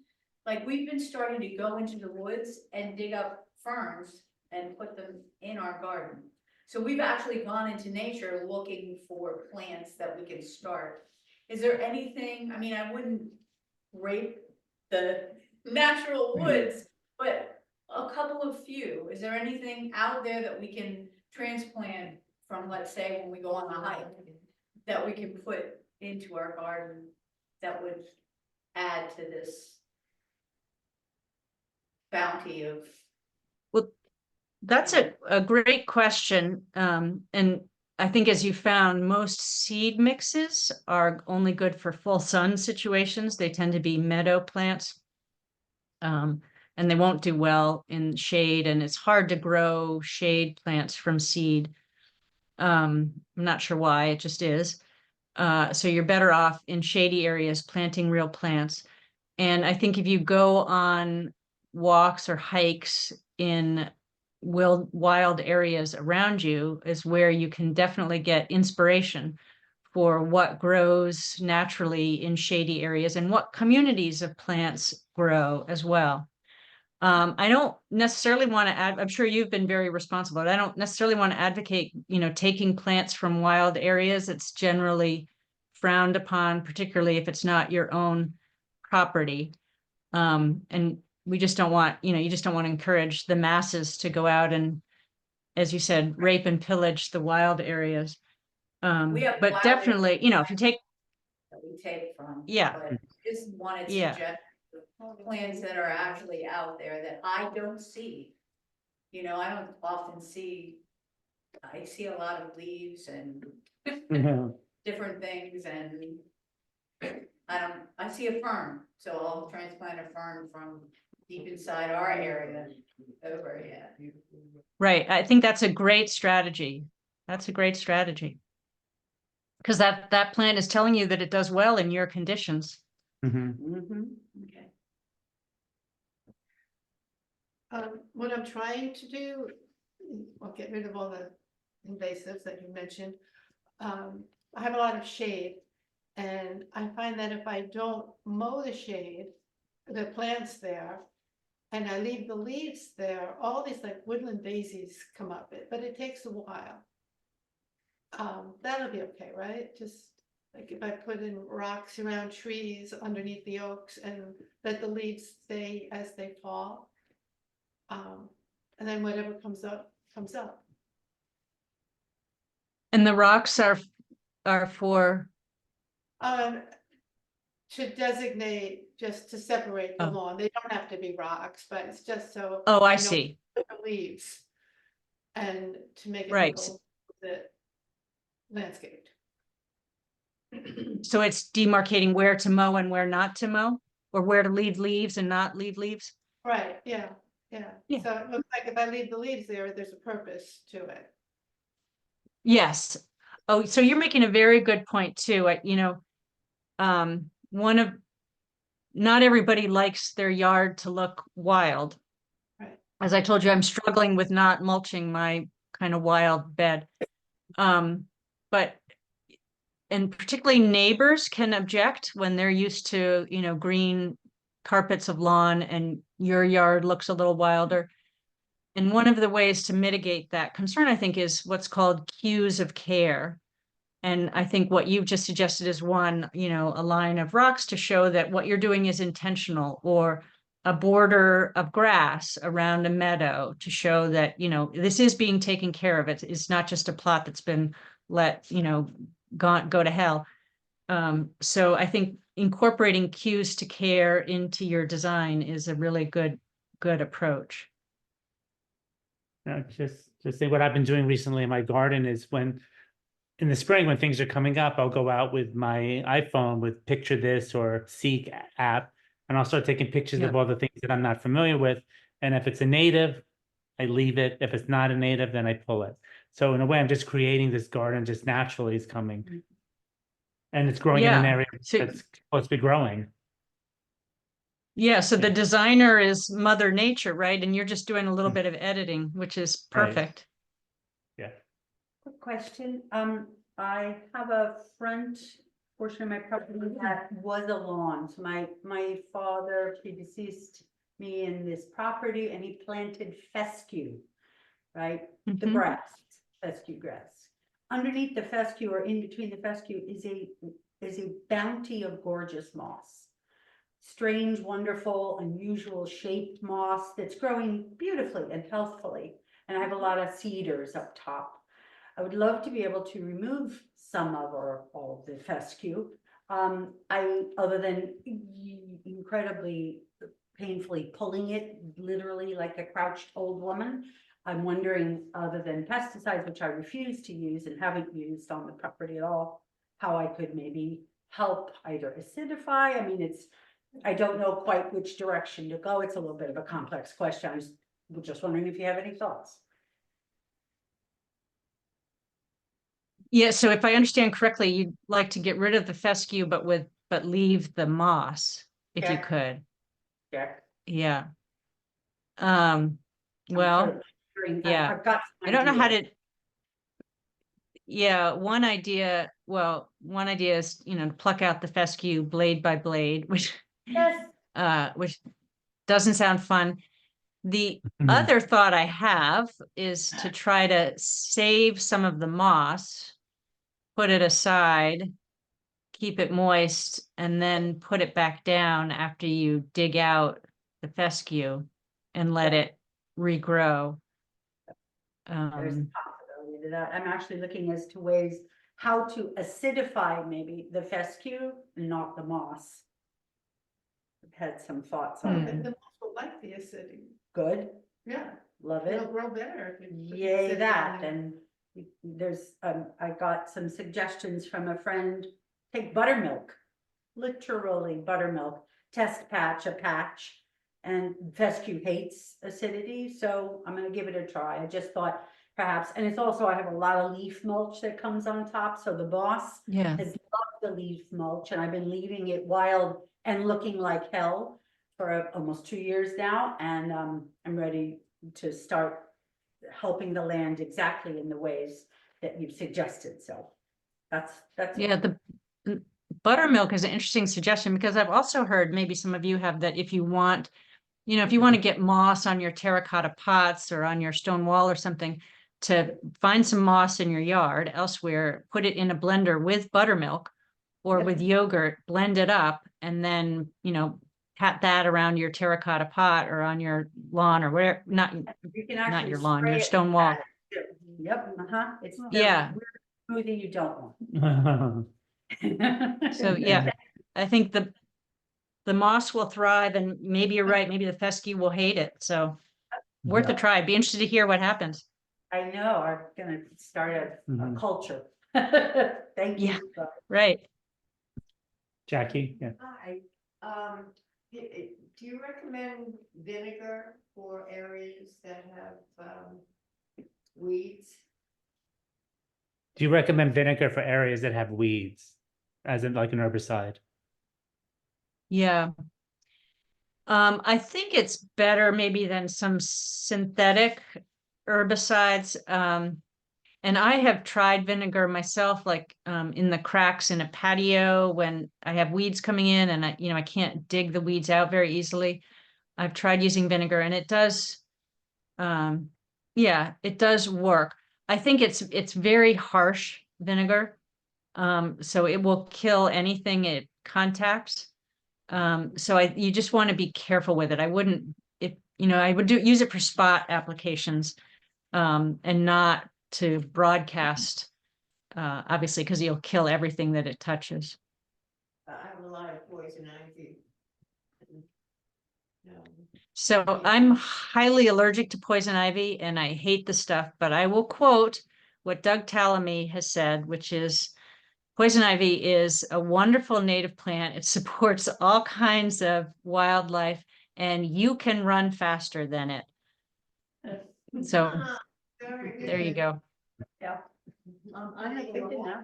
Speaker 5: like we've been starting to go into the woods and dig up ferns and put them in our garden. So we've actually gone into nature looking for plants that we can start. Is there anything, I mean, I wouldn't rape the natural woods, but a couple of few, is there anything out there that we can transplant from, let's say, when we go on a hike, that we can put into our garden that would add to this bounty of?
Speaker 1: That's a great question. And I think, as you found, most seed mixes are only good for full sun situations. They tend to be meadow plants. And they won't do well in shade, and it's hard to grow shade plants from seed. I'm not sure why, it just is. So you're better off in shady areas planting real plants. And I think if you go on walks or hikes in wild areas around you is where you can definitely get inspiration for what grows naturally in shady areas and what communities of plants grow as well. I don't necessarily want to I'm sure you've been very responsible, but I don't necessarily want to advocate, taking plants from wild areas. It's generally frowned upon, particularly if it's not your own property. And we just don't want, you just don't want to encourage the masses to go out and, as you said, rape and pillage the wild areas.
Speaker 5: We have
Speaker 1: But
Speaker 5: wild
Speaker 1: definitely, if you take,
Speaker 5: that we take from.
Speaker 1: Yeah.
Speaker 5: But just wanted to
Speaker 1: Yeah.
Speaker 5: suggest the plants that are actually out there that I don't see. I don't often see, I see a lot of leaves and different things and I see a fern, so I'll transplant a fern from deep inside our area over, yeah.
Speaker 1: right, I think that's a great strategy. That's a great strategy. Because that plant is telling you that it does well in your conditions.
Speaker 2: Mhm.
Speaker 5: Okay.
Speaker 4: What I'm trying to do, I'll get rid of all the invasives that you mentioned. I have a lot of shade, and I find that if I don't mow the shade, the plants there, and I leave the leaves there, all these like woodland daisies come up, but it takes a while. That'll be okay, right? Just like if I put in rocks around trees underneath the oaks and let the leaves stay as they fall. And then whatever comes up, comes up.
Speaker 1: And the rocks are for,
Speaker 4: To designate, just to separate the
Speaker 1: Oh.
Speaker 4: lawn, they don't have to be rocks, but it's just so.
Speaker 1: oh, I
Speaker 4: know
Speaker 1: see.
Speaker 4: the leaves. And to make it
Speaker 1: Right.
Speaker 4: look a bit landscaped.
Speaker 1: So it's demarcating where to mow and where not to mow, or where to leave leaves and not leave leaves.
Speaker 4: Right, yeah.
Speaker 1: Yeah.
Speaker 4: So it looks like if I leave the leaves there, there's a purpose to it.
Speaker 1: Yes. Oh, so you're making a very good point too. Not everybody likes their yard to look wild.
Speaker 4: Right.
Speaker 1: As I told you, I'm struggling with not mulching my kind of wild bed. But and particularly neighbors can object when they're used to, green carpets of lawn and your yard looks a little wilder. And one of the ways to mitigate that concern, I think, is what's called cues of care. And I think what you've just suggested is one, a line of rocks to show that what you're doing is intentional, or a border of grass around a meadow to show that, this is being taken care of. It's not just a plot that's been let, go to hell. So I think incorporating cues to care into your design is a really good approach.
Speaker 2: Just say what I've been doing recently in my garden is when in the spring, when things are coming up, I'll go out with my iPhone with Picture This or Seek app, and I'll start taking pictures of all the things that I'm not familiar with. And if it's a native, I leave it. If it's not a native, then I pull it. So in a way, I'm just creating this garden just naturally is coming. And it's growing in an area that's supposed to be growing.
Speaker 1: Yeah, so the designer is Mother Nature, right? And you're just doing a little bit of editing, which is perfect.
Speaker 2: Yeah.
Speaker 6: Quick question, I have a front portion of my property that was a lawn, so my father predeceased me in this property and he planted fescue, right? The
Speaker 1: Mhm.
Speaker 6: grass, fescue grass. Underneath the fescue or in between the fescue is a bounty of gorgeous moss. Strange, wonderful, unusual shaped moss that's growing beautifully and healthfully. And I have a lot of cedars up top. I would love to be able to remove some of or all of the fescue. Other than incredibly painfully pulling it, literally like a crouched old woman. I'm wondering, other than pesticides, which I refuse to use and haven't used on the property at all, how I could maybe help either acidify. I mean, I don't know quite which direction to go. It's a little bit of a complex question. I was just wondering if you have any thoughts.
Speaker 1: Yeah, so if I understand correctly, you'd like to get rid of the fescue, but leave the moss, if you could.
Speaker 6: Yeah.
Speaker 1: Yeah.
Speaker 6: I'm
Speaker 1: Well,
Speaker 6: sort of wondering,
Speaker 1: yeah.
Speaker 6: I've got some
Speaker 1: I don't know how
Speaker 6: ideas.
Speaker 1: to. Yeah, one idea is, to pluck out the fescue blade by blade,
Speaker 6: Yes.
Speaker 1: which doesn't sound fun. The
Speaker 2: Mhm.
Speaker 1: other thought I have is to try to save some of the moss, put it aside, keep it moist, and then put it back down after you dig out the fescue and let it regrow.
Speaker 6: There's a possibility to that. I'm actually looking as to ways how to acidify maybe the fescue, not the moss. I've had some thoughts on
Speaker 4: The
Speaker 6: it.
Speaker 4: moss will like the acidity.
Speaker 6: Good,
Speaker 4: Yeah,
Speaker 6: love
Speaker 4: it'll
Speaker 6: it.
Speaker 4: grow better. if you put the
Speaker 6: Yay,
Speaker 4: acidity
Speaker 6: that,
Speaker 4: on there.
Speaker 6: and there's, I got some suggestions from a friend, take buttermilk. Literally buttermilk, test a patch, and fescue hates acidity, so I'm gonna give it a try. I just thought perhaps, and it's also, I have a lot of leaf mulch that comes on top, so the boss
Speaker 1: Yeah.
Speaker 6: has loved the leaf mulch, and I've been leaving it wild and looking like hell for almost 2 years now, and I'm ready to start helping the land exactly in the ways that you've suggested, so that's.
Speaker 1: Yeah, the buttermilk is an interesting suggestion because I've also heard, maybe some of you have, that if you want, if you want to get moss on your terracotta pots or on your stone wall or something, to find some moss in your yard elsewhere, put it in a blender with buttermilk or with yogurt, blend it up, and then, pat that around your terracotta pot or on your lawn or where, not
Speaker 6: You can actually
Speaker 1: your lawn,
Speaker 6: spray
Speaker 1: your
Speaker 6: it
Speaker 1: stone
Speaker 6: with
Speaker 1: wall.
Speaker 6: that. Yep, it's the
Speaker 1: Yeah.
Speaker 6: weird smoothie you don't want.
Speaker 1: So yeah, I think the moss will thrive, and maybe you're right, maybe the fescue will hate it. So worth a try. Be interested to hear what happens.
Speaker 6: I know, I'm gonna start a
Speaker 2: Mhm.
Speaker 6: culture. Thank
Speaker 1: Yeah.
Speaker 6: you.
Speaker 1: Right.
Speaker 2: Jackie, yeah.
Speaker 7: Hi, do you recommend vinegar for areas that have, weeds?
Speaker 2: Do you recommend vinegar for areas that have weeds, as in like an herbicide?
Speaker 1: Yeah. I think it's better maybe than some synthetic herbicides. And I have tried vinegar myself, like in the cracks in a patio when I have weeds coming in and I can't dig the weeds out very easily. I've tried using vinegar and it does, yeah, it does work. I think it's very harsh vinegar. So it will kill anything it contacts. So you just want to be careful with it. I wouldn't, I would use it for spot applications, and not to broadcast, obviously, because you'll kill everything that it touches.
Speaker 7: I have a lot of poison ivy. No.
Speaker 1: So I'm highly allergic to poison ivy and I hate the stuff, but I will quote what Doug Tallamy has said, which is poison ivy is a wonderful native plant. It supports all kinds of wildlife and you can run faster than it. So there you go.
Speaker 6: Yeah.
Speaker 7: I have
Speaker 6: Good to know.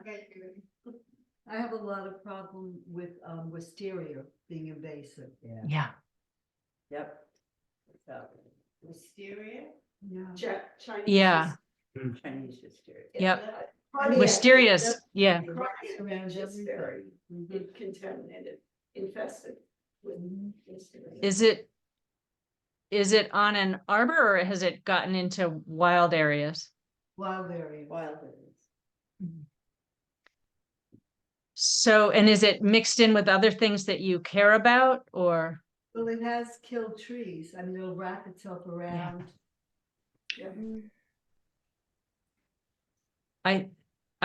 Speaker 7: I have a lot of problem with wisteria being invasive.
Speaker 1: Yeah.
Speaker 6: Yep. So,
Speaker 7: Wisteria?
Speaker 3: Chinese.
Speaker 1: Yeah.
Speaker 6: Chinese hysteria.
Speaker 1: Yep.
Speaker 3: Pontiac,
Speaker 1: Wisteria's, yeah.
Speaker 3: Pontiac
Speaker 7: Around
Speaker 3: is
Speaker 7: everything.
Speaker 3: very
Speaker 6: Mhm.
Speaker 3: contaminated, infested with wisteria.
Speaker 1: Is it on an arbor or has it gotten into wild areas?
Speaker 7: Wild area.
Speaker 6: Wild areas.
Speaker 1: So, and is it mixed in with other things that you care about or?
Speaker 7: Well, it has killed trees. I mean, it'll wrap itself around. Yeah.
Speaker 1: I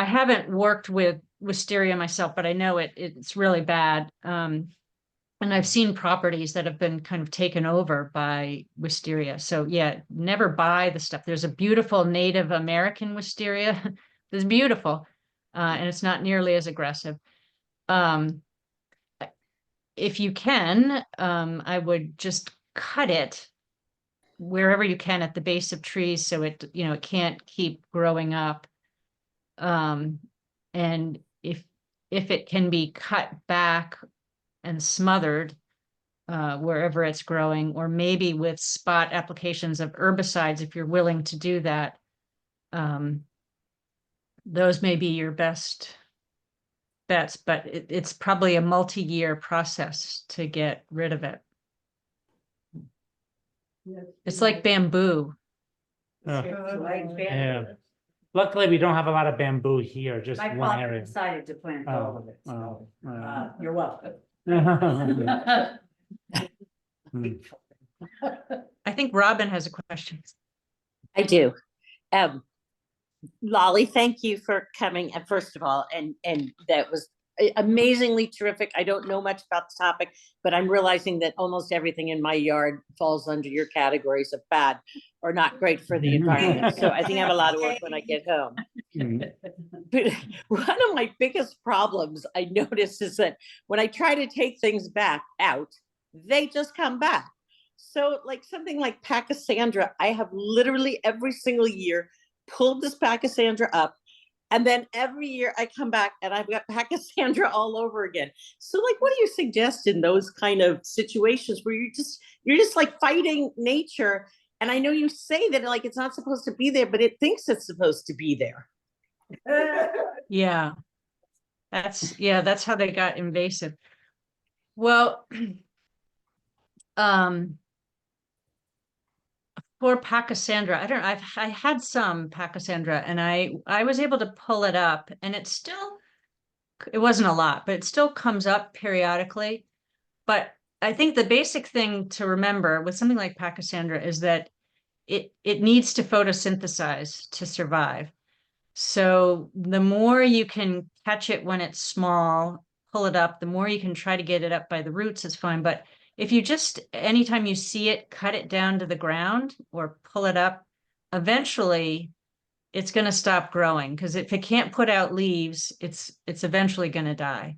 Speaker 1: haven't worked with wisteria myself, but I know it's really bad. And I've seen properties that have been kind of taken over by wisteria. So yeah, never buy the stuff. There's a beautiful Native American wisteria. It's beautiful. And it's not nearly as aggressive. If you can, I would just cut it wherever you can at the base of trees so it can't keep growing up. And if it can be cut back and smothered wherever it's growing, or maybe with spot applications of herbicides, if you're willing to do that, those may be your best bets, but it's probably a multi-year process to get rid of it. It's like bamboo.
Speaker 2: Oh,
Speaker 6: Like
Speaker 2: yeah. Luckily, we don't have a lot of bamboo here, just
Speaker 6: My
Speaker 2: one
Speaker 6: father
Speaker 2: area.
Speaker 6: decided to plant all of it, so, you're welcome.
Speaker 2: Mm.
Speaker 1: I think Robin has a question.
Speaker 8: I do. Um, Lolly, thank you for coming. And first of all, and that was amazingly terrific. I don't know much about the topic, but I'm realizing that almost everything in my yard falls under your categories of bad or not great for the environment. So I think I have a lot of work when I get home.
Speaker 2: Mm.
Speaker 8: But one of my biggest problems I notice is that when I try to take things back out, they just come back. So like something like Pachysandra, I have literally every single year pulled this Pachysandra up. And then every year I come back and I've got Pachysandra all over again. So like, what do you suggest in those kind of situations where you're just like fighting nature? And I know you say that like, it's not supposed to be there, but it thinks it's supposed to be there.
Speaker 1: Yeah. That's how they got invasive. Well, for Pachysandra, I had some Pachysandra and I was able to pull it up and it wasn't a lot, but it still comes up periodically. But I think the basic thing to remember with something like Pachysandra is that it needs to photosynthesize to survive. So the more you can catch it when it's small, pull it up, the more you can try to get it up by the roots, it's fine. But if you just, anytime you see it, cut it down to the ground or pull it up, eventually it's going to stop growing because if it can't put out leaves, it's eventually going to die.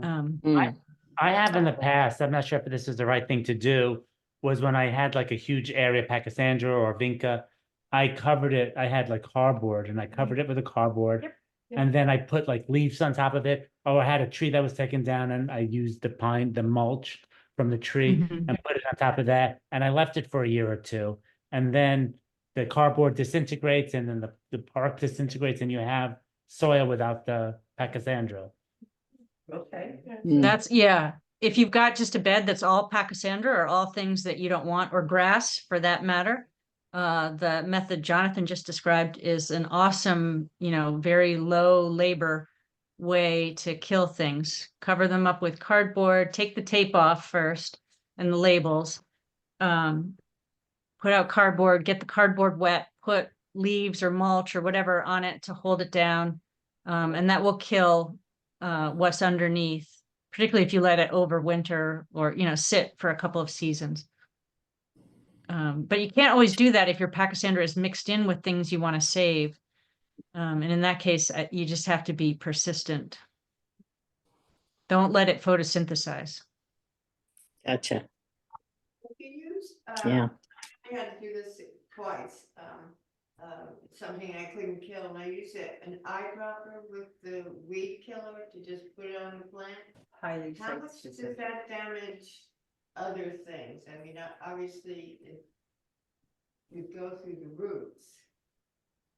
Speaker 2: I have in the past, I'm not sure if this is the right thing to do, was when I had like a huge area, Pachysandra or Vinca, I covered it, I had like cardboard and I covered it with a cardboard. And then I put like leaves on top of it, or I had a tree that was taken down and I used the mulch from the tree
Speaker 1: Mhm.
Speaker 2: and put it on top of that. And I left it for a year or two. And then the cardboard disintegrates and then the bark disintegrates and you have soil without the Pachysandra.
Speaker 6: Okay.
Speaker 1: Yeah. If you've got just a bed that's all Pachysandra or all things that you don't want, or grass for that matter, the method Jonathan just described is an awesome, very low labor way to kill things. Cover them up with cardboard, take the tape off first and the labels. Put out cardboard, get the cardboard wet, put leaves or mulch or whatever on it to hold it down. And that will kill what's underneath, particularly if you let it overwinter or, sit for a couple of seasons. But you can't always do that if your Pachysandra is mixed in with things you want to save. And in that case, you just have to be persistent. Don't let it photosynthesize.
Speaker 8: Gotcha.
Speaker 4: If you use,
Speaker 8: Yeah.
Speaker 4: I had to do this twice, something I couldn't kill, and I used an eyedropper with the weed killer to just put it on the plant.
Speaker 6: Highly
Speaker 4: How much does
Speaker 6: site-specific.
Speaker 4: that damage other things? I mean, obviously, it would go through the roots.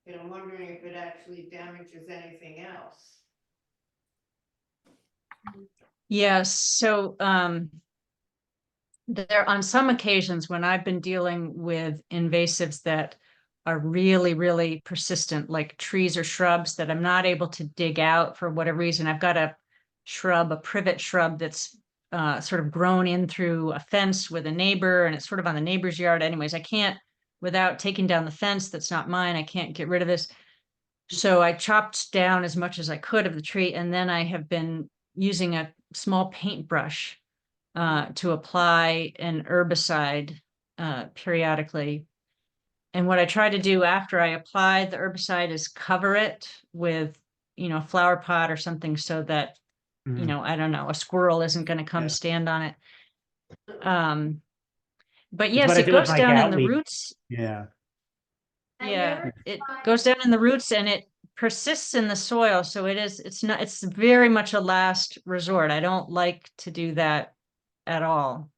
Speaker 4: But I'm wondering if it actually damages anything else.
Speaker 1: Yes. So there on some occasions when I've been dealing with invasives that are really, really persistent, like trees or shrubs that I'm not able to dig out for whatever reason. I've got a privet shrub that's sort of grown in through a fence with a neighbor and it's sort of on the neighbor's yard. Anyways, I can't, without taking down the fence that's not mine, I can't get rid of this. So I chopped down as much as I could of the tree, and then I have been using a small paintbrush to apply an herbicide periodically. And what I try to do after I apply the herbicide is cover it with, a flower pot or something so that, I don't know, a squirrel isn't going to come stand on it. But
Speaker 2: It's
Speaker 1: yes,
Speaker 2: what I
Speaker 1: it
Speaker 2: do with
Speaker 1: goes
Speaker 2: my
Speaker 1: down in
Speaker 2: gout
Speaker 1: the
Speaker 2: leaf.
Speaker 1: roots.
Speaker 2: Yeah.
Speaker 1: Yeah, it goes down in the roots and it persists in the soil. So it's very much a last resort. I don't like to do that at all.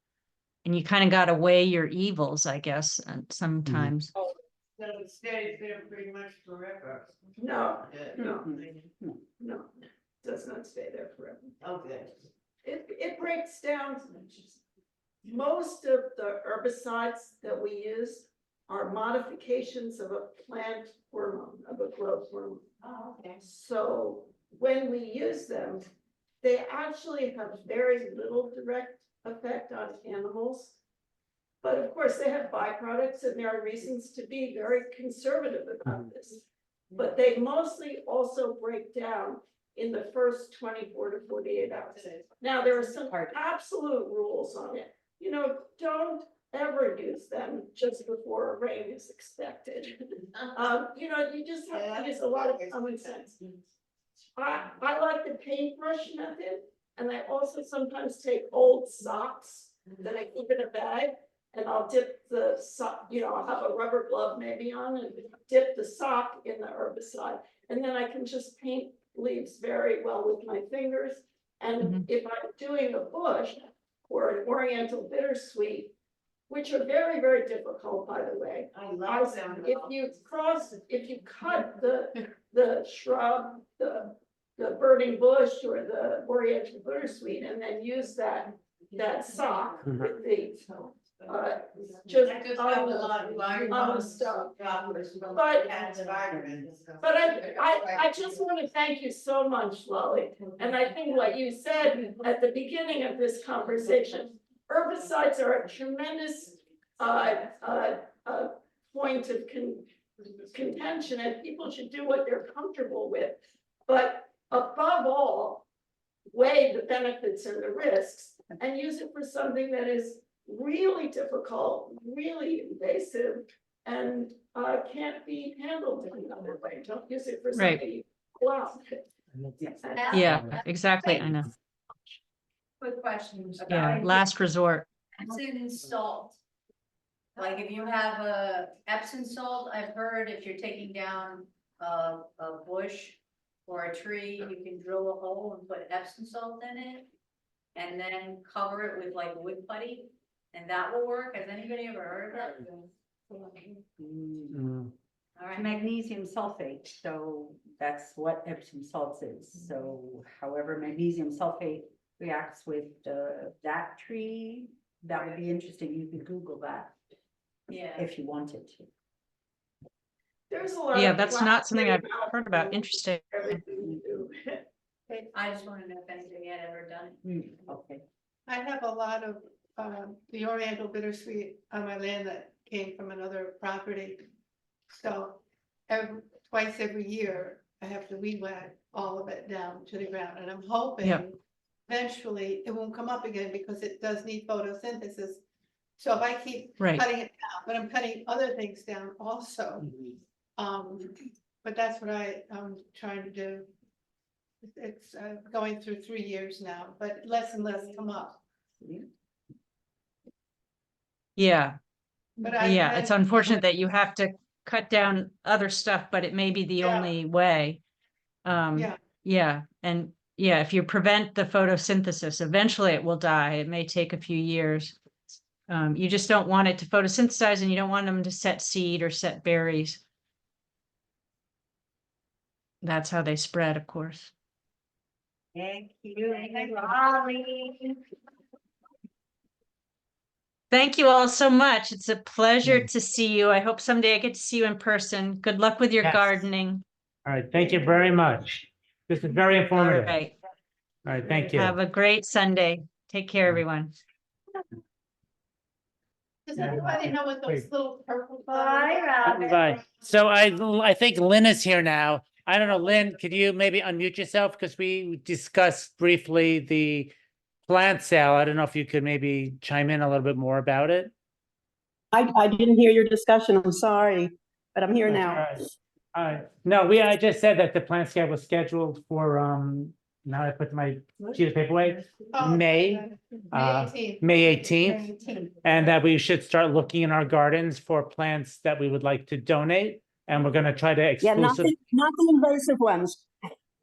Speaker 1: And you kind of got to weigh your evils, I guess, and sometimes.
Speaker 4: So it stays there pretty much forever.
Speaker 3: No, no, does not stay there forever.
Speaker 4: Okay.
Speaker 3: It breaks down. most of the herbicides that we use are modifications of a plant hormone, of a growth hormone.
Speaker 5: Oh, okay.
Speaker 3: So when we use them, they actually have very little direct effect on animals. But of course, they have byproducts, and there are reasons to be very conservative about this. But they mostly also break down in the first 24 to 48 hours. Now, there are some absolute rules on it. You know, don't ever use them just before rain is expected. You know, you just have to use a lot of common sense. I like the paintbrush method, and I also sometimes take old socks that I keep in a bag, and I'll dip the sock, you know, I'll have a rubber glove maybe on and dip the sock in the herbicide. And then I can just paint leaves very well with my fingers. And if I'm doing a bush or an oriental bittersweet, which are very, very difficult, by the way.
Speaker 5: I love them.
Speaker 3: If you cut the shrub, the burning bush or the oriental bittersweet, and then use that sock with the, just
Speaker 5: I just have a lot of
Speaker 3: on the stuff.
Speaker 5: But
Speaker 3: I just want to thank you so much, Lolly. And I think what you said at the beginning of this conversation, herbicides are a tremendous point of contention, and people should do what they're comfortable with. But above all, weigh the benefits and the risks and use it for something that is really difficult, really invasive, and can't be handled another way. Don't use it for
Speaker 1: Right.
Speaker 3: something. Wow.
Speaker 1: Yeah, exactly. I know.
Speaker 5: Quick question.
Speaker 1: Yeah, last resort.
Speaker 5: Epsom salt. Like if you have a Epsom salt, I've heard if you're taking down a bush or a tree, you can drill a hole and put Epsom salt in it. And then cover it with like wood putty, and that will work. Has anybody ever heard of that? All right.
Speaker 6: Magnesium sulfate, so that's what Epsom salts is. So however magnesium sulfate reacts with that tree, that would be interesting. You could Google that
Speaker 5: Yeah.
Speaker 6: if you wanted to.
Speaker 3: There's a lot.
Speaker 1: Yeah,
Speaker 3: of
Speaker 1: that's not something I've
Speaker 3: plastic
Speaker 1: heard about. Interesting.
Speaker 3: Everything you do.
Speaker 5: I just want to know if anybody had ever done it.
Speaker 6: Okay.
Speaker 4: I have a lot of, the oriental bittersweet on my land that came from another property. So twice every year, I have to weed whack all of it down to the ground, and I'm hoping eventually it won't come up again because it does need photosynthesis. So if I keep
Speaker 1: Right.
Speaker 4: cutting it down, but I'm cutting other things down also. But that's what I'm trying to do. It's going through 3 years now, but less and less come up.
Speaker 1: Yeah.
Speaker 4: But I
Speaker 1: Yeah, it's unfortunate that you have to cut down other stuff, but it may be the
Speaker 4: Yeah.
Speaker 1: only way.
Speaker 4: Yeah.
Speaker 1: Yeah, and yeah, if you prevent the photosynthesis, eventually it will die. It may take a few years. You just don't want it to photosynthesize, and you don't want them to set seed or set berries. That's how they spread, of course.
Speaker 6: Thank you.
Speaker 1: Thank you all so much. It's a pleasure to see you. I hope someday I get to see you in person. Good luck with your
Speaker 2: Yes.
Speaker 1: gardening.
Speaker 2: All right, thank you very much. This is very
Speaker 1: All
Speaker 2: informative.
Speaker 1: right.
Speaker 2: All right, thank you.
Speaker 1: Have a great Sunday. Take care, everyone.
Speaker 4: Does anybody know what those
Speaker 2: Wait.
Speaker 4: little purple flowers?
Speaker 2: Bye. So I think Lynn is here now. I don't know, Lynn, could you maybe unmute yourself? Because we discussed briefly the plant sale. I don't know if you could maybe chime in a little bit more about it.
Speaker 9: I didn't hear your discussion, I'm sorry, but I'm here
Speaker 2: That's
Speaker 9: now.
Speaker 2: all right. All right, no, I just said that the plant sale was scheduled for, now I put my sheet of paper away,
Speaker 4: Oh,
Speaker 2: May,
Speaker 4: May 18th.
Speaker 2: May 18th. And that we should start looking in our gardens for plants that we would like to donate. And we're gonna try to
Speaker 9: Yeah, not
Speaker 2: exclusive,
Speaker 9: the invasive ones.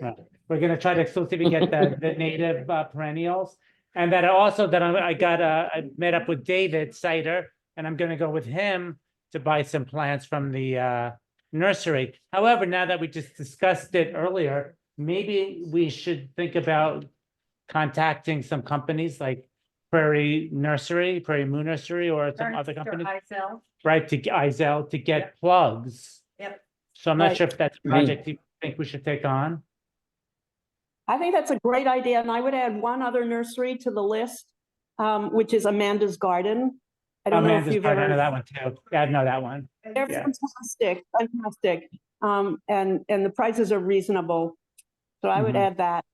Speaker 2: we're gonna try to exclusively get the native perennials. And that also that I met up with David Sider, and I'm gonna go with him to buy some plants from the nursery. However, now that we just discussed it earlier, maybe we should think about contacting some companies like Prairie Nursery, Prairie Moon Nursery, or some other company, right, to Izell to get plugs.
Speaker 6: Yep.
Speaker 2: So I'm not
Speaker 9: Right.
Speaker 2: sure if that's a project you think we should take on.
Speaker 9: I think that's a great idea, and I would add one other nursery to the list, which is Amanda's Garden. I don't know if
Speaker 2: Amanda's
Speaker 9: you've
Speaker 2: Garden, I know
Speaker 9: ever,
Speaker 2: that one too. Yeah, I know that one.
Speaker 9: they're
Speaker 2: yeah.
Speaker 9: fantastic, fantastic. And the prices are reasonable. So I would
Speaker 2: Mhm.
Speaker 9: add that.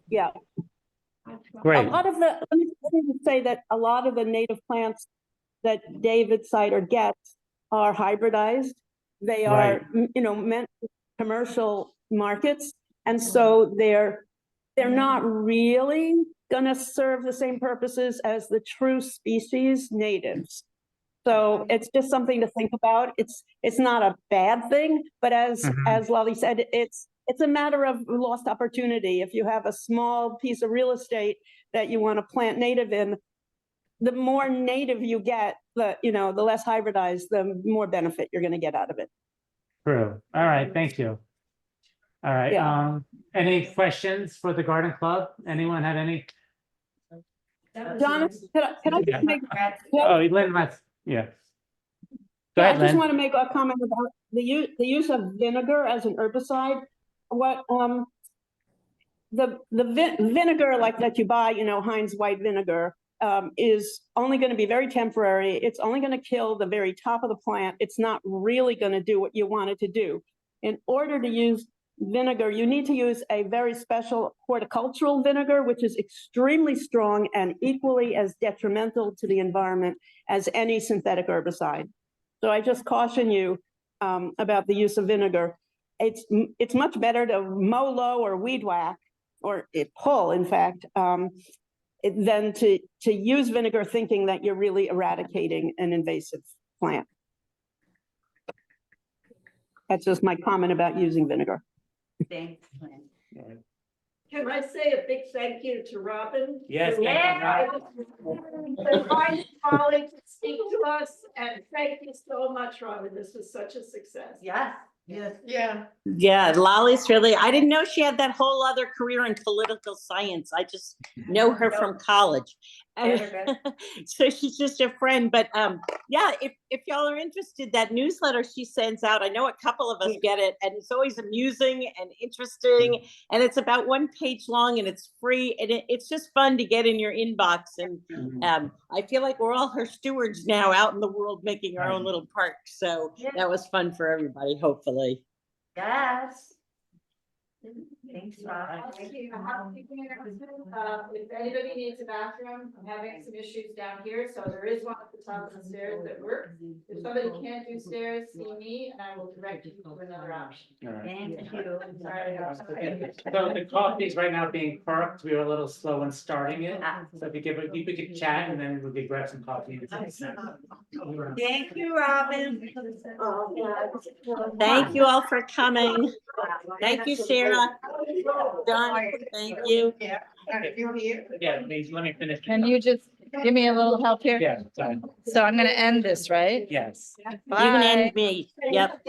Speaker 9: Yeah,
Speaker 2: Great.
Speaker 9: a lot of the, let me just say that a lot of the native plants that David Sider gets are hybridized. They
Speaker 2: Right.
Speaker 9: are, meant for commercial markets. And so they're not really gonna serve the same purposes as the true species natives. So it's just something to think about. It's not a bad thing, but
Speaker 2: Mhm.
Speaker 9: as Lolly said, it's a matter of lost opportunity. If you have a small piece of real estate that you want to plant native in, the more native you get, the less hybridized, the more benefit you're going to get out of it.
Speaker 2: True. All right, thank you. All right,
Speaker 9: Yeah.
Speaker 2: any questions for the garden club? Anyone have any?
Speaker 9: John, can I
Speaker 2: Yeah.
Speaker 9: just make,
Speaker 2: Oh, Lynn, yeah. Go
Speaker 9: yeah, I
Speaker 2: ahead,
Speaker 9: just
Speaker 2: Lynn.
Speaker 9: want to make a comment about the use of vinegar as an herbicide. What, the vinegar like that you buy, Heinz white vinegar, is only going to be very temporary. It's only going to kill the very top of the plant. It's not really going to do what you want it to do. In order to use vinegar, you need to use a very special horticultural vinegar, which is extremely strong and equally as detrimental to the environment as any synthetic herbicide. So I just caution you about the use of vinegar. It's much better to mow low or weed whack, or pull, in fact, than to use vinegar thinking that you're really eradicating an invasive plant. That's just my comment about using vinegar.
Speaker 6: Thanks, Lynn.
Speaker 3: Can I say a big thank you to Robin?
Speaker 2: Yes.
Speaker 3: Invited Molly to speak to us, and thank you so much, Robin. This was such a success.
Speaker 6: Yes.
Speaker 7: Yes.
Speaker 4: Yeah.
Speaker 8: Yeah, Lolly's really, I didn't know she had that whole other career in political science. I just know her from college. And so she's just a friend, but yeah, if y'all are interested, that newsletter she sends out, I know a couple of us get it, and it's always amusing and interesting, and it's about 1 page long, and it's free, and it's just fun to get in your inbox. And I feel like we're all her stewards now out in the world making our own little park. So that was fun for everybody, hopefully.
Speaker 6: Yes. Thanks, Rob.
Speaker 5: If anybody needs a bathroom, I'm having some issues down here, so there is one at the top of the stairs that works. If somebody can't do stairs, see me, and I will direct you to another option.
Speaker 2: All right.
Speaker 6: Thank you.
Speaker 5: Sorry.
Speaker 2: So the coffee is right now being perked. We were a little slow in starting it. So if you could chat and then we could grab some coffee.
Speaker 6: Thank you, Robin.
Speaker 8: Thank you all for coming. Thank you, Sarah. John, thank you.
Speaker 4: Yeah.
Speaker 2: Yeah, please, let me finish.
Speaker 10: Can you just give me a little help here?
Speaker 2: Yeah, sorry.
Speaker 10: So I'm gonna end this, right?
Speaker 2: Yes.
Speaker 8: You can end me. Yep.